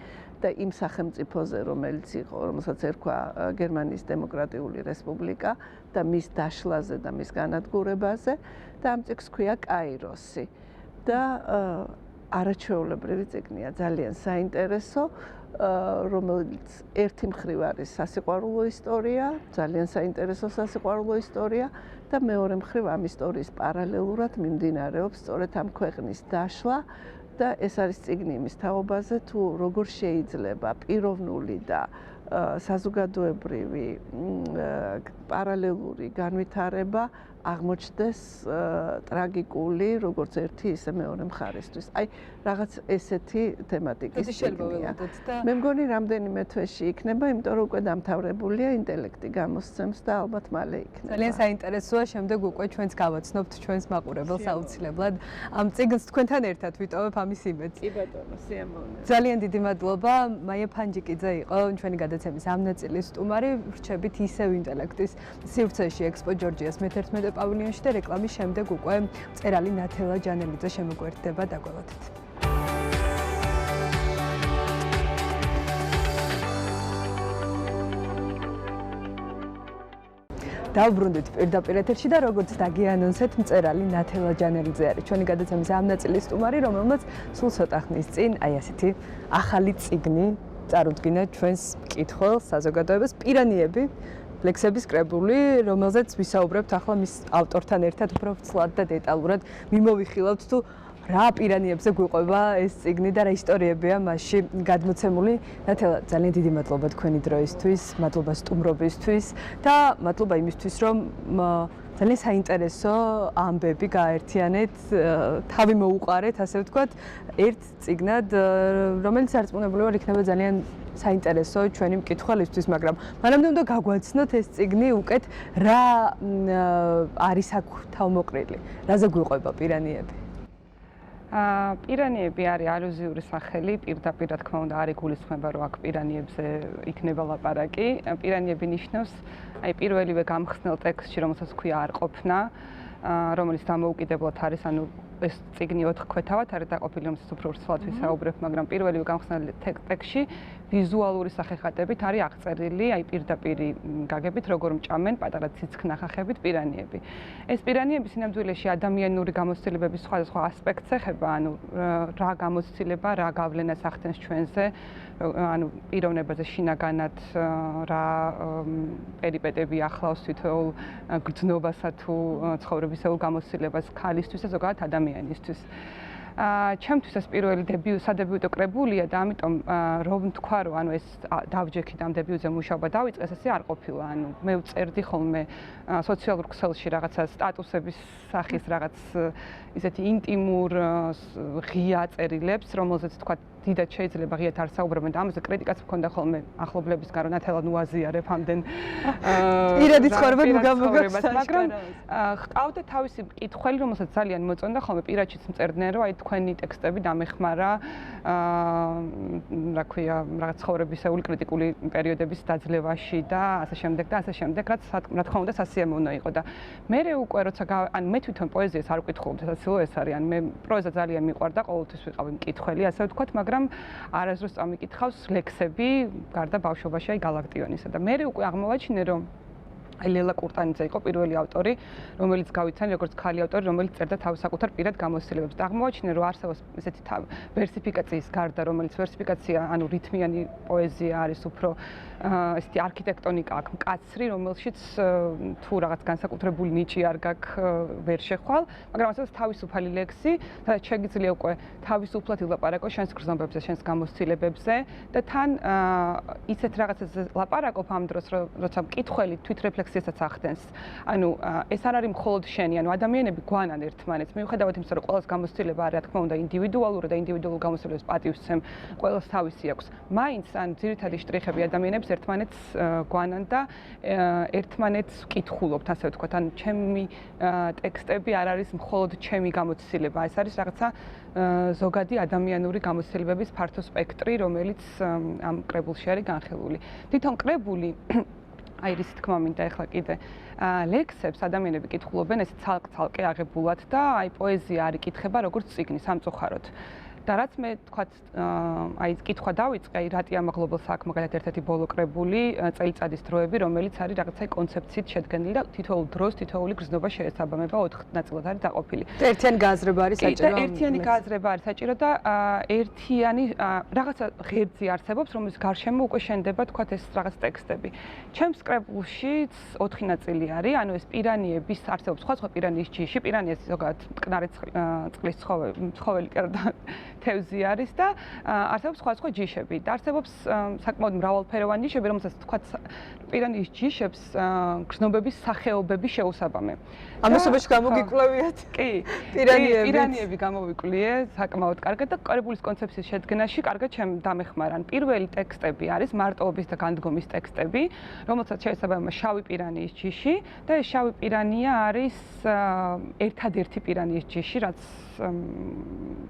და იმ სახელმწიფოზე, რომელიც იყო, რომელსაც ერქვა გერმანიის დემოკრატიული რესპუბლიკა და მის დაშლაზე და მის განადგურებაზე და ამ წიგნს ქვია კაიროსი. და არაჩვეულებრივი წიგნია, ძალიან საინტერესო, რომელიც ერთი მხრივ არის სასიყვარულო ისტორია, ძალიან საინტერესო სასიყვარულო ისტორია და მეორე მხრივ ამ ისტორიის პარალელურად მიმდინარეობს სწორედ ამ ქვეყნის დაშლა და ეს არის წიგნი იმის თაობაზე, თუ როგორ შეიძლება პიროვნული და საზოგადოებრივი პარალელური განვითარება აღმოჩნდეს ტრაგიკული, როგორც ერთი, ისე მეორე მხარისთვის. აი, რაღაც ესეთი თემატიკის წიგნია. მე მგონი რამდენიმე თვეში იქნება, იმიტომ რომ უკვე დამთავრებულია, ინტელექტი გამოსცემს და ალბათ მალე იქნება. ძალიან საინტერესოა, შემდეგ უკვე ჩვენც გავაცნობთ ჩვენს მაყურებელს აუცილებლად. ამ წიგნს თქვენთან ერთად ვიტოვებ ამის იმედს. კი ბატონო, სიამოვნებაა. ძალიან დიდი მადლობა. მაია ფანჯიკიძე იყო ჩვენი გადაცემის ამ ნაწილის სტუმარი. ვრჩებით ისევ ინტელექტის სივრცეში ექსპო ჯორჯიას მე-11 პავილიონში და რეკლამის შემდეგ უკვე მწერალი ნათელა ჯანელიძე შემოგვერდება, დაგველოდეთ. დავბრუნდით პირდაპირ ეთერში და როგორც დაგიანონსეთ, მწერალი ნათელა ჯანელიძე არის ჩვენი გადაცემის ამ ნაწილის სტუმარი, რომელმაც სულ ცოტა ხნის წინ აი ასეთი ახალი წიგნი წარუდგინა ჩვენს მკითხველს, საზოგადოებას, პირანიები ლექსების კრებული, რომელზეც ვისაუბრებთ ახლა მის ავტორთან ერთად უფრო ცლად და დეტალურად მიმოვიხილავთ თუ რა პირანიებზე გვიყვება ეს წიგნი და რა ისტორიებია მასში გადმოცემული. ნათელა, ძალიან დიდი მადლობა თქვენი დროისთვის, მადლობა სტუმრობისთვის და მადლობა იმისთვის, რომ ძალიან საინტერესო ამბები გააერთიანეთ, თავი მოუყარეთ, ასე ვთქვათ, ერთ წიგნად, რომელიც არწმუნებული ვარ იქნება ძალიან საინტერესო ჩვენი მკითხველისთვის, მაგრამ მანამდე უნდა გაგვაცნოთ ეს წიგნი უკეთ რა არის აქ თავმოყრილი, რაზე გვიყვება პირანიები. პირანიები არის ალუზიური სახელი, პირდაპირ რა თქმა უნდა არ იგულისხმება, რომ აქ პირანიებზე იქნება ლაპარაკი. პირანიები ნიშნავს აი პირველივე გამხსნელ ტექსტში, რომელსაც ქვია არყოფნა, რომელიც დამოუკიდებლად არის, ანუ ეს წიგნი 4 ქვეთავად არის დაყოფილი, რომელსაც უფრო სრულად ვისაუბრებ, მაგრამ პირველივე გამხსნელ ტექსტში ვიზუალური სახეხატებით არის აღწერილი, აი პირდაპირ გაგებით, როგორ მჭამენ პატარა ციცქნახახებით პირანიები. ეს პირანიები სინამდვილეში ადამიანური გამოცდილებების სხვადასხვა ასპექტს ეხება, ანუ რა გამოცდილება, რა გავლენას ახდენს ჩვენზე, ანუ პიროვნებაზე შინაგანად რა პერიპეტები ახლავს თითოეულ გრძნობასა თუ ცხოვრებისეულ გამოცდილებას ქალისთვის და ზოგადად ადამიანისთვის. ჩემთვის ეს პირველი სადებიუტო კრებულია და ამიტომ რომ თქვა რომ ანუ ეს დავჯექით ამ დებიუტზე მუშაობა დავიწყეს, ესე არ ყოფილა. ანუ მე ვწერდი ხოლმე სოციალურ ქსელში რაღაცა სტატუსების სახის რაღაც ისეთი ინტიმურ ღია წერილებს, რომელზეც თქვა დიდად შეიძლება ღიად არ საუბრობენ და ამაზე კრიტიკაც მქონდა ხოლმე ახლობლებისგან, რომ ნათელა ნუ აზიარებ ამდენ პირადი ცხოვრება ნუ გამოგაქვს, მაგრამ ჰყავდა თავისი მკითხველი, რომელსაც ძალიან მოწონდა ხოლმე პირადშიც მწერდნენ, რომ აი თქვენი ტექსტები დამეხმარა რა ქვია რაღაც ცხოვრებისეული კრიტიკული პერიოდების დაძლევაში და ასე შემდეგ და ასე შემდეგ, რაც რა თქმა უნდა სასიამოვნო იყო და მე უკვე როცა ანუ მე თვითონ პოეზიას არ ვკითხულობ, სასაცილო ეს არის, ანუ მე პროზა ძალიან მიყვარდა, ყოველთვის ვიყავი მკითხველი, ასე ვთქვათ, მაგრამ არასდროს წამიკითხავს ლექსები, გარდა ბავშვობაში აი გალაქტიონისა და მე უკვე აღმოვაჩინე, რომ აი ლელა კურტანიძე იყო პირველი ავტორი, რომელიც გავიცანი როგორც ქალი ავტორი, რომელიც წერდა თავის საკუთარ პირად გამოცდილებებს. და აღმოვაჩინე, რომ არსებობს ესეთი ვერსიფიკაციის გარდა, რომელიც ვერსიფიკაცია, ანუ რითმიანი პოეზია არის უფრო ესეთი არქიტექტონიკა აქვს, მკაცრი, რომელშიც თუ რაღაც განსაკუთრებული ნიჭი არ გაქვს, ვერ შეხვალ, მაგრამ ასევე თავისუფალი ლექსი და შეგიძლია უკვე თავისუფლად ილაპარაკო შენს გრძნობებზე, შენს გამოცდილებებზე და თან ისეთ რაღაცებზე ლაპარაკობ ამ დროს, როცა მკითხველი თვითრეფლექსიასაც ახდენს. ანუ ეს არ არის მხოლოდ შენი, ანუ ადამიანები გვანან ერთმანეთს, მიუხედავად იმისა, რომ ყველას გამოცდილება არის, რა თქმა უნდა, ინდივიდუალური და ინდივიდუალურ გამოცდილებას პატივისცემ, ყველას თავისი აქვს. მაინც ან ძირითადი შტრიხები ადამიანებს ერთმანეთს გვანან და ერთმანეთს ვკითხულობთ, ასე ვთქვათ, ან ჩემი ტექსტები არ არის მხოლოდ ჩემი გამოცდილება, ეს არის რაღაცა ზოგადი ადამიანური გამოცდილებების ფართო სპექტრი, რომელიც ამ კრებულში არის განხილული. თვითონ კრებული აი რის თქმა მინდა ახლა კიდე ლექსებს ადამიანები კითხულობენ ეს ცალკე აღებულად და აი პოეზია არ იკითხება როგორც წიგნი სამწუხაროდ. და რაც მე თქვათ აი კითხვა დავიწყე, აი რატი ამაღლობელს აქვს მაგალითად ერთ-ერთი ბოლო კრებული წელიწადის დროები, რომელიც არის რაღაცა კონცეფციით შედგენილი და თითოეულ დროს თითოეული გრძნობა შეესაბამება 4 ნაწილად არის დაყოფილი. და ერთიანი გააზრება არის საჭირო. და ერთიანი გააზრება არის საჭირო და ერთიანი რაღაცა ღერძი არსებობს, რომელიც გარშემო უკვე შენდება თქვათ ეს რაღაც ტექსტები. ჩემს კრებულშიც 4 ნაწილი არის, ანუ ეს პირანიების არსებობს სხვა პირანიის ჯიში, პირანიას ზოგადად მტკნარი წყლის ცხოველი და თევზი არის და არსებობს სხვა ჯიშები და არსებობს საკმაოდ მრავალფეროვანი ჯიშები, რომელსაც თქვათ პირანიის ჯიშებს გრძნობების სახეობები შეუსაბამე. ამასობაში გამოგიკვლევიათ? კი, პირანიები გამოვიკვლიე საკმაოდ კარგად და კრებულის კონცეფციის შედგენაში კარგად დამეხმარან. პირველი ტექსტები არის მარტოობის და განდგომის ტექსტები, რომელსაც შეესაბამება შავი პირანიის ჯიში და ეს შავი პირანია არის ერთადერთი პირანიის ჯიში, რაც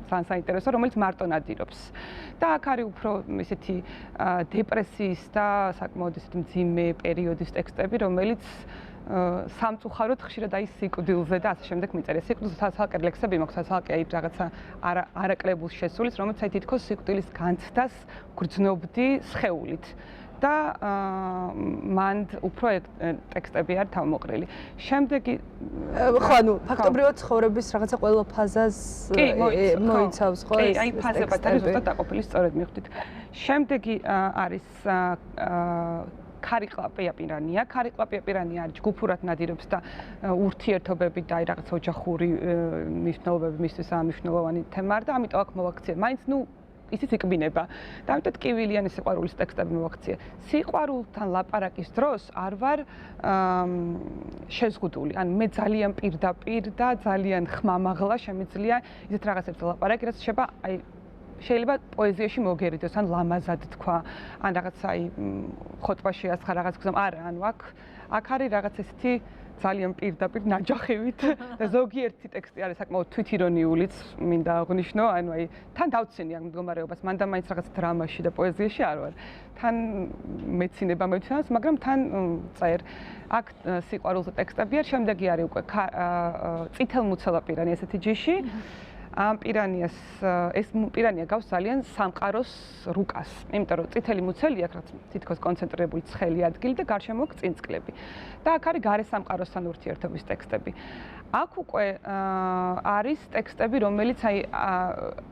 საინტერესო, რომელიც მარტო ნადირობს. და აქ არის უფრო ესეთი დეპრესიის და საკმაოდ ესეთი მძიმე პერიოდის ტექსტები, რომელიც სამწუხაროდ ხშირად აი სიკვდილზე და ასე შემდეგ მიწერია. სიკვდილზე ცალკე ლექსები მაქვს, ცალკე აი რაღაცა არაკლებულს შესulis, რომელიც აი თითქოს სიკვდილის განცდას გრძნობდი სხეულით. და მან უფრო ტექსტები არის თავმოყრილი. შემდეგი ხო, ანუ ფაქტობრივად ცხოვრების რაღაცა ყველა ფაზას მოიცავს, ხო? კი, აი ფაზებად არის ზუსტად დაყოფილი, სწორედ მივხვდით. შემდეგი არის ქარიკლაპია პირანია. ქარიკლაპია პირანია არის ჯგუფურად ნადირობს და ურთიერთობები და აი რაღაც ოჯახური მნიშვნელობები მისთვის ამნიშვნელოვანი თემა და ამიტომ აქ მოვაქციე. მაინც ისიც იკბინება და ამიტომ ტკივილიანი სიყვარულის ტექსტები მოვაქციე. სიყვარულთან ლაპარაკის დროს არ ვარ შეზღუდული. ან მე ძალიან პირდაპირ და ძალიან ხმამაღლა შემიძლია ისეთ რაღაცებზე ლაპარაკი, რაც შეიძლება პოეზიაში მოგერიდოს, ან ლამაზად თქვა, ან რაღაც ხოტბაში ასხა რაღაც გზამ. არა, ანუ აქ არის რაღაც ესეთი ძალიან პირდაპირ ნაჯახივით და ზოგიერთი ტექსტი არის საკმაოდ თვითირონიულიც მინდა აღვნიშნო, ანუ თან დავცინი ამ მდგომარეობას, მანდა მაინც რაღაც დრამაში და პოეზიაში არ ვარ. თან მეცინება მევცინავს, მაგრამ თან წერ. აქ სიყვარულზე ტექსტები არის, შემდეგი არის უკვე წითელმუცელა პირანი ესეთი ჯიში. ამ პირანიას ეს პირანია გავს ძალიან სამყაროს რუკას, იმიტომ რომ წითელი მუცელი აქვს რაც თითქოს კონცენტრირებული ცხელი ადგილი და გარშემო წინწკლები. და აქ არის გარე სამყაროსთან ურთიერთობის ტექსტები. აქ უკვე არის ტექსტები, რომელიც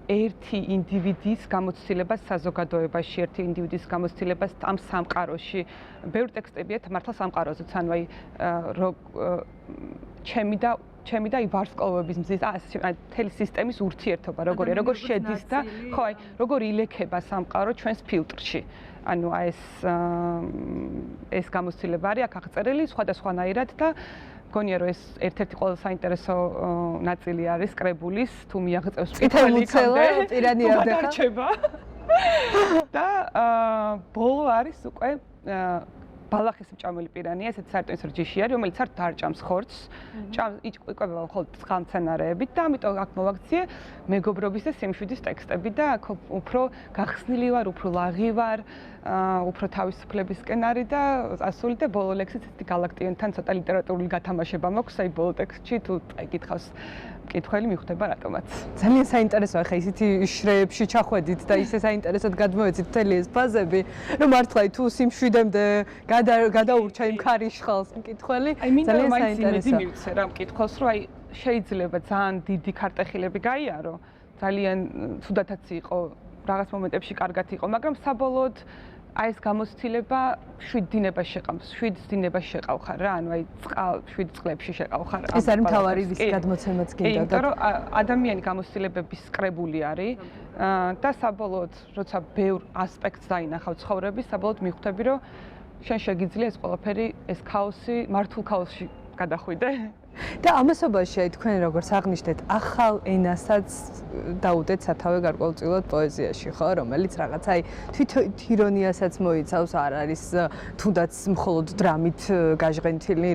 ერთი ინდივიდის გამოცდილებას საზოგადოებაში, ერთი ინდივიდის გამოცდილებას ამ სამყაროში. ბევრი ტექსტებია მართლა სამყაროზეც, ანუ ჩემი და ვარსკვლავების მზის მთელი სისტემის ურთიერთობა როგორ შედის და ხო როგორ ილექება სამყარო ჩვენს ფილტრში. ანუ ეს გამოცდილება არის აქ აღწერილი სხვადასხვანაირად და მგონია რომ ეს ერთ-ერთი ყველაზე საინტერესო ნაწილი არის კრებულის თუ მიაღწევს წითელმუცელა პირანია დარჩება. და ბოლო არის უკვე ბალახის მჭამელი პირანია, ესეც საერთოდ ის ჯიში არის, რომელიც არ დარჭამს ხორცს, იკვებება მხოლოდ წყალმცენარეებით და ამიტომ აქ მოვაქციე მეგობრობის და სიმშვიდის ტექსტები და აქ უფრო გახსნილი ვარ, უფრო ლაღი ვარ, უფრო თავისუფლებისკენ არის და ასული და ბოლო ლექსიც ესეთი galaktienთან ცოტა ლიტერატურული გათამაშება მაქვს, აი ბოლო ტექსტში თუ აკითხავს მკითხველი მიხვდება რატომაც. ძალიან საინტერესოა ხა ისეთი შრეებში ჩახვედით და ისე საინტერესოდ გადმოეცით მთელი ეს ფაზები, რომ მართლა თუ სიმშვიდემდე გადაურჩა იმ ქარიშხალს მკითხველი, ძალიან საინტერესოა. მივცე რა მკითხველს, რომ შეიძლება ძალიან დიდი ქარტეხილები გაიარო, ძალიან ცუდათაც იყო, რაღაც მომენტებში კარგად იყო, მაგრამ საბოლოოდ ეს გამოცდილება 7 დინებას შეყავს, 7 დინებას შეყავხარ რა, ანუ 7 წლებში შეყავხარ. ეს არის მთავარი ვის გადმოცემაც გინდა და იმიტომ რომ ადამიანი გამოცდილებების კრებული არის და საბოლოოდ როცა ბევრ ასპექტს დაინახავ ცხოვრების, საბოლოოდ მიხვდები რომ შენ შეგიძლია ეს ყველაფერი, ეს ქაოსი მართულ ქაოსში გადახვიდე. და ამასობაში თქვენ როგორც აღნიშნეთ, ახალ ენასაც დაუდეთ სათავე გარკვეულწილად პოეზიაში, ხო, რომელიც რაღაც თვითირონიასაც მოიცავს, არ არის თუნდაც მხოლოდ დრამით გაჟღენთილი,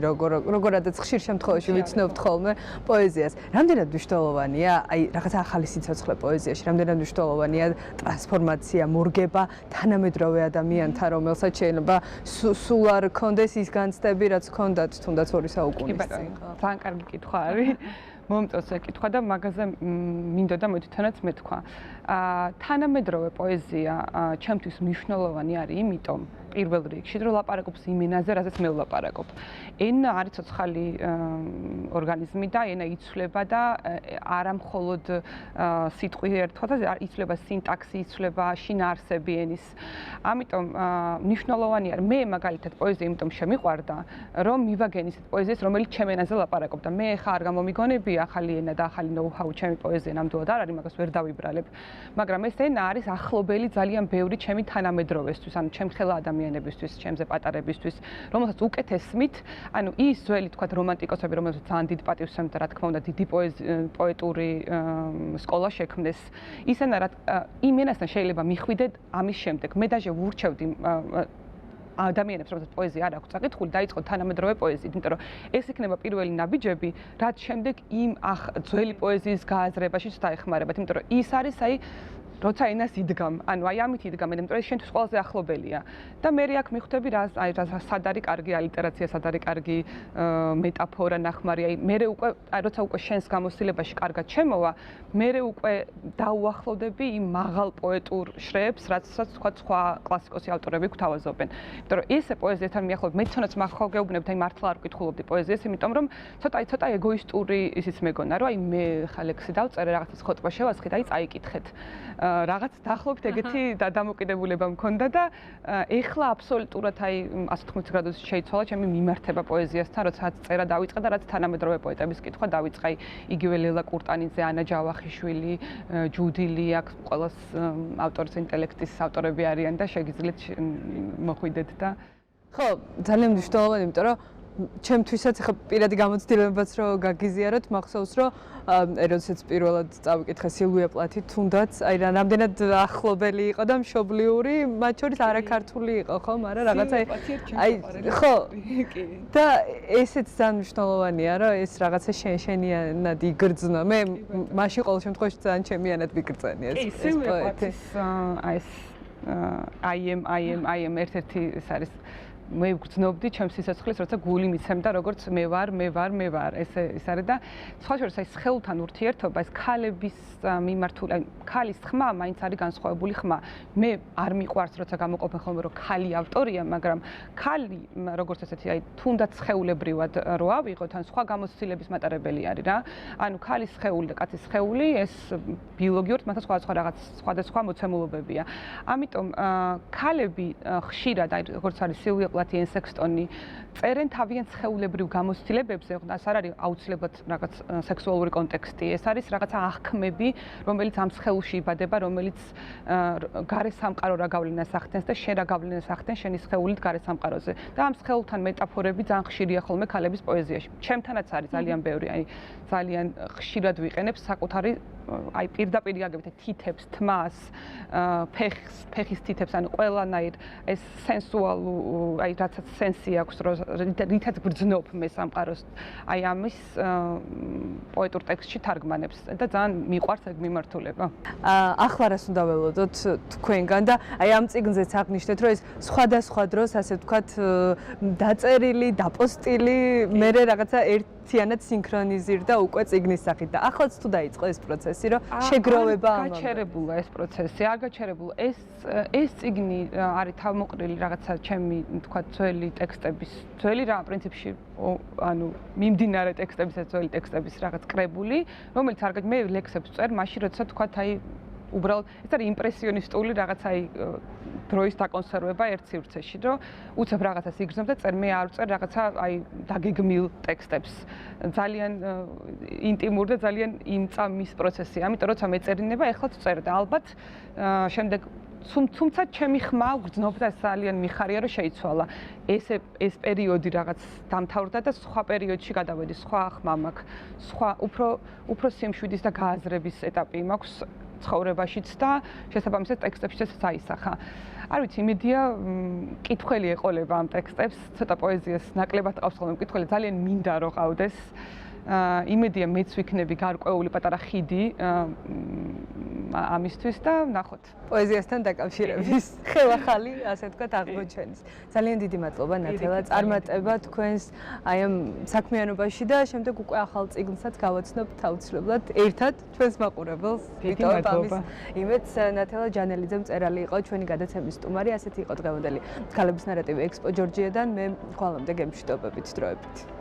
როგორადაც ხშირ შემთხვევაში ვიცნობთ ხოლმე პოეზიას. რამდენად მნიშვნელოვანია, რაღაც ახალი სიცოცხლე პოეზიაში, რამდენად მნიშვნელოვანია ტრანსფორმაცია, მორგება თანამედროვე ადამიანთა, რომელსაც შეიძლება სულ არ ქონდეს ის განცდები, რაც ქონდათ თუნდაც 2 საუკუნის წინ, ხო? ძალიან კარგი კითხვა არის. მომწონს ეს კითხვა და მაგაზე მინდოდა მოთვითონაც მეთქვა. თანამედროვე პოეზია ჩემთვის მნიშვნელოვანი არის იმიტომ, პირველ რიგში, რომ ლაპარაკობს იმ ენაზე, რაზეც მე ვლაპარაკობ. ენა არის ცოცხალი ორგანიზმი და ენა იცვლება და არა მხოლოდ სიტყვი ერთად, იცვლება სინტაქსი, იცვლება შინაარსები ენის. ამიტომ მნიშვნელოვანია, მე მაგალითად პოეზია იმიტომ შემიყვარდა, რომ მივაგენ ისეთ პოეზიას, რომელიც ჩემ ენაზე ლაპარაკობდა. მე ხა არ გამომიგონები ახალი ენა და ახალი ნოუ-ჰაუ ჩემი პოეზია ნამდვილად არ არის, მაგას ვერ დავიბრალებ. მაგრამ ეს ენა არის ახლობელი ძალიან ბევრი ჩემი თანამედროვესთვის, ანუ ჩემ ხელა ადამიანებისთვის, ჩემზე პატარებისთვის, რომელსაც უკეთესმით, ანუ ის ძველი თქვა რომანტიკოსები, რომელსაც ძალიან დიდ პატივს ემთ, რა თქმა უნდა, დიდი პოეტური სკოლა შექმნეს. ისენა რა იმ ენასთან შეიძლება მიხვიდე ამის შემდეგ. მე დაჟე ვურჩევდი ადამიანებს, რომელსაც პოეზია არ აქვს წაკითხული, დაიწყო თანამედროვე პოეზიით, იმიტომ რომ ეს იქნება პირველი ნაბიჯები, რაც შემდეგ იმ ძველი პოეზიის გააზრებაშიც დაეხმარებათ, იმიტომ რომ ის არის როცა ენას იდგამ, ანუ ამით იდგამ, იმიტომ რომ შენთვის ყველაზე ახლობელია. და მე აქ მიხვდები რა სად არის კარგი ალიტერაცია, სად არის კარგი მეტაფორა, ნახმარი, მე როცა უკვე შენს გამოცდილებაში კარგად შემოვა, მე უკვე დაუახლოვდები იმ მაღალ პოეტურ შრეებს, რასაც თქვა სხვა კლასიკოსი ავტორები გვთავაზობენ. იმიტომ რომ ესე პოეზიასთან მიახლოვებ, მეცნაც მახალ გეუბნებ და მართლა არ ვკითხულობდი პოეზიას, იმიტომ რომ ცოტა ეგოისტური ისიც მეგონა, რომ მე ხა ლექსი დავწერე, რაღაცას ხოტბა შევასხი და წაიკითხეთ. რაღაც დაახლოებით ეგეთი დამოკიდებულება მქონდა და ეხლა აბსოლუტურად აი 180 გრადუსით შეიცვალა ჩემი მიმართება პოეზიასთან, როცა წერა დავიწყე და რაც თანამედროვე პოეტების კითხვა დავიწყე, იგივე ლელა კურტანიძე, ანა ჯავახიშვილი, ჯუდილი, აქ ყველას ავტორის ინტელექტის ავტორები არიან და შეგიძლიათ მოხვიდეთ და ხო, ძალიან მნიშვნელოვანი, იმიტომ რომ ჩემთვისაც ახლა პირადი გამოცდილებაც რო გაგიზიაროთ, მახსოვს რომ როდესაც პირველად წავიკითხე სილვია პლათი, თუნდაც აი რამდენად ახლობელი იყო და მშობლიური, მათ შორის არაქართული იყო, ხო, მაგრამ რაღაცა აი ხო. და ესეც ძალიან მნიშვნელოვანია, რომ ეს რაღაცა შენიანად იგრძნო. მე მაშინ ყოველ შემთხვევაში ძალიან ჩემიანად ვიგრძენი ეს პოეტი. აი ამ ერთ-ერთი ეს არის მე ვგრძნობდი ჩემს სიცოცხლეს, როცა გული მიცემდა როგორც მე ვარ ეს არის და სხვა შორის აი სხეულთან ურთიერთობა, ეს ქალების მიმართული, აი ქალის ხმა მაინც არის განსხვავებული ხმა. მე არ მიყვარს, როცა გამოყოფენ ხოლმე რომ ქალი ავტორია, მაგრამ ქალი როგორც ესეთი აი თუნდაც სხეულებრივად რო ავიღოთ, ან სხვა გამოცდილების მატარებელი არის რა. ანუ ქალის სხეული და კაცის სხეული ეს ბიოლოგიურად მათთან სხვადასხვა მოცემულობებია. ამიტომ ქალები ხშირად აი როგორც არის სილვია პლათი, ენ სექსტონი წერენ თავიანთ სხეულებრივ გამოცდილებებზე, ეს არ არის აუცილებლად რაღაც სექსუალური კონტექსტი, ეს არის რაღაცა აღქმები, რომელიც ამ სხეულში იბადება, რომელიც გარე სამყარო რა გავლენას ახდენს და შენ რა გავლენას ახდენს შენი სხეულით გარე სამყაროზე. და ამ სხეულთან მეტაფორები ძალიან ხშირია ხოლმე ქალების პოეზიაში. ჩემთანაც არის ძალიან ბევრი, აი ძალიან ხშირად ვიყენებ საკუთარი აი პირდაპირ გაგებით თითებს, თმას, ფეხის თითებს, ანუ ყველანაირ ეს სენსუალურ, აი რაცაც სენსი აქვს, რითაც გრძნობ მე სამყაროს, აი ამის პოეტურ ტექსტში თარგმანებს და ძალიან მიყვარს ეგ მიმართულება. ახლა რას უნდა ველოდოთ თქვენგან და აი ამ წიგნზეც აღნიშნეთ, რომ ეს სხვადასხვა დროს ასე ვთქვათ დაწერილი, დაპოსტილი, მე რაღაცა ერთიანად სინქრონიზირდა უკვე წიგნის სახით და ახლაც თუ დაიწყო ეს პროცესი, რომ შეგროვება ამბობ. გაჩერებულა ეს პროცესი, არ გაჩერებულა. ეს წიგნი არის თავმოყრილი რაღაცა ჩემი თქვა ძველი ტექსტების, ძველი რა პრინციპში ანუ მიმდინარე ტექსტების, ძველი ტექსტების რაღაც კრებული, რომელიც არ მე ლექსებს წერ, მაშინ როცა თქვა აი უბრალოდ ეს არის იმპრესიონისტული რაღაცა აი დროის დაკონსერვება ერთ სივრცეში, რომ უცებ რაღაცას იგრძნობ და წერ მე არ წერ რაღაცა აი დაგეგმილ ტექსტებს. ძალიან ინტიმურ და ძალიან იმწამის პროცესია. ამიტომ როცა მეწერინება, ეხლაც წერ და ალბათ შემდეგ თუმცა ჩემი ხმა ვგრძნობდა ძალიან მიხარია რომ შეიცვალა. ეს პერიოდი რაღაც დამთავრდა და სხვა პერიოდში გადავედი, სხვა ხმა მაქვს, სხვა უფრო სიმშვიდის და გააზრების ეტაპი მაქვს ცხოვრებაშიც და შესაბამისად ტექსტებშიც აისახა. არ ვიცი, იმედია კითხველი ეყოლება ამ ტექსტებს, ცოტა პოეზიას ნაკლებად ყავს ხოლმე მკითხველი, ძალიან მინდა რომ ყავდეს. იმედია მეც ვიქნები გარკვეული პატარა ხიდი ამისთვის და ნახოთ. პოეზიასთან დაკავშირების ხელახალი, ასე ვთქვათ, აღმოჩენის. ძალიან დიდი მადლობა ნათელა, წარმატება თქვენს აი ამ საქმიანობაში და შემდეგ უკვე ახალ წიგნსაც გავაცნობთ აუცილებლად ერთად ჩვენს მაყურებელს. ვიტოვებ ამის იმედს. ნათელა ჯანელიძე მწერალი იყო ჩვენი გადაცემის სტუმარი, ასეთი იყო დღევანდელი ქალების ნარატივი ექსპო ჯორჯიედან. მე ხვალამდე გემშვიდობებით დროებით.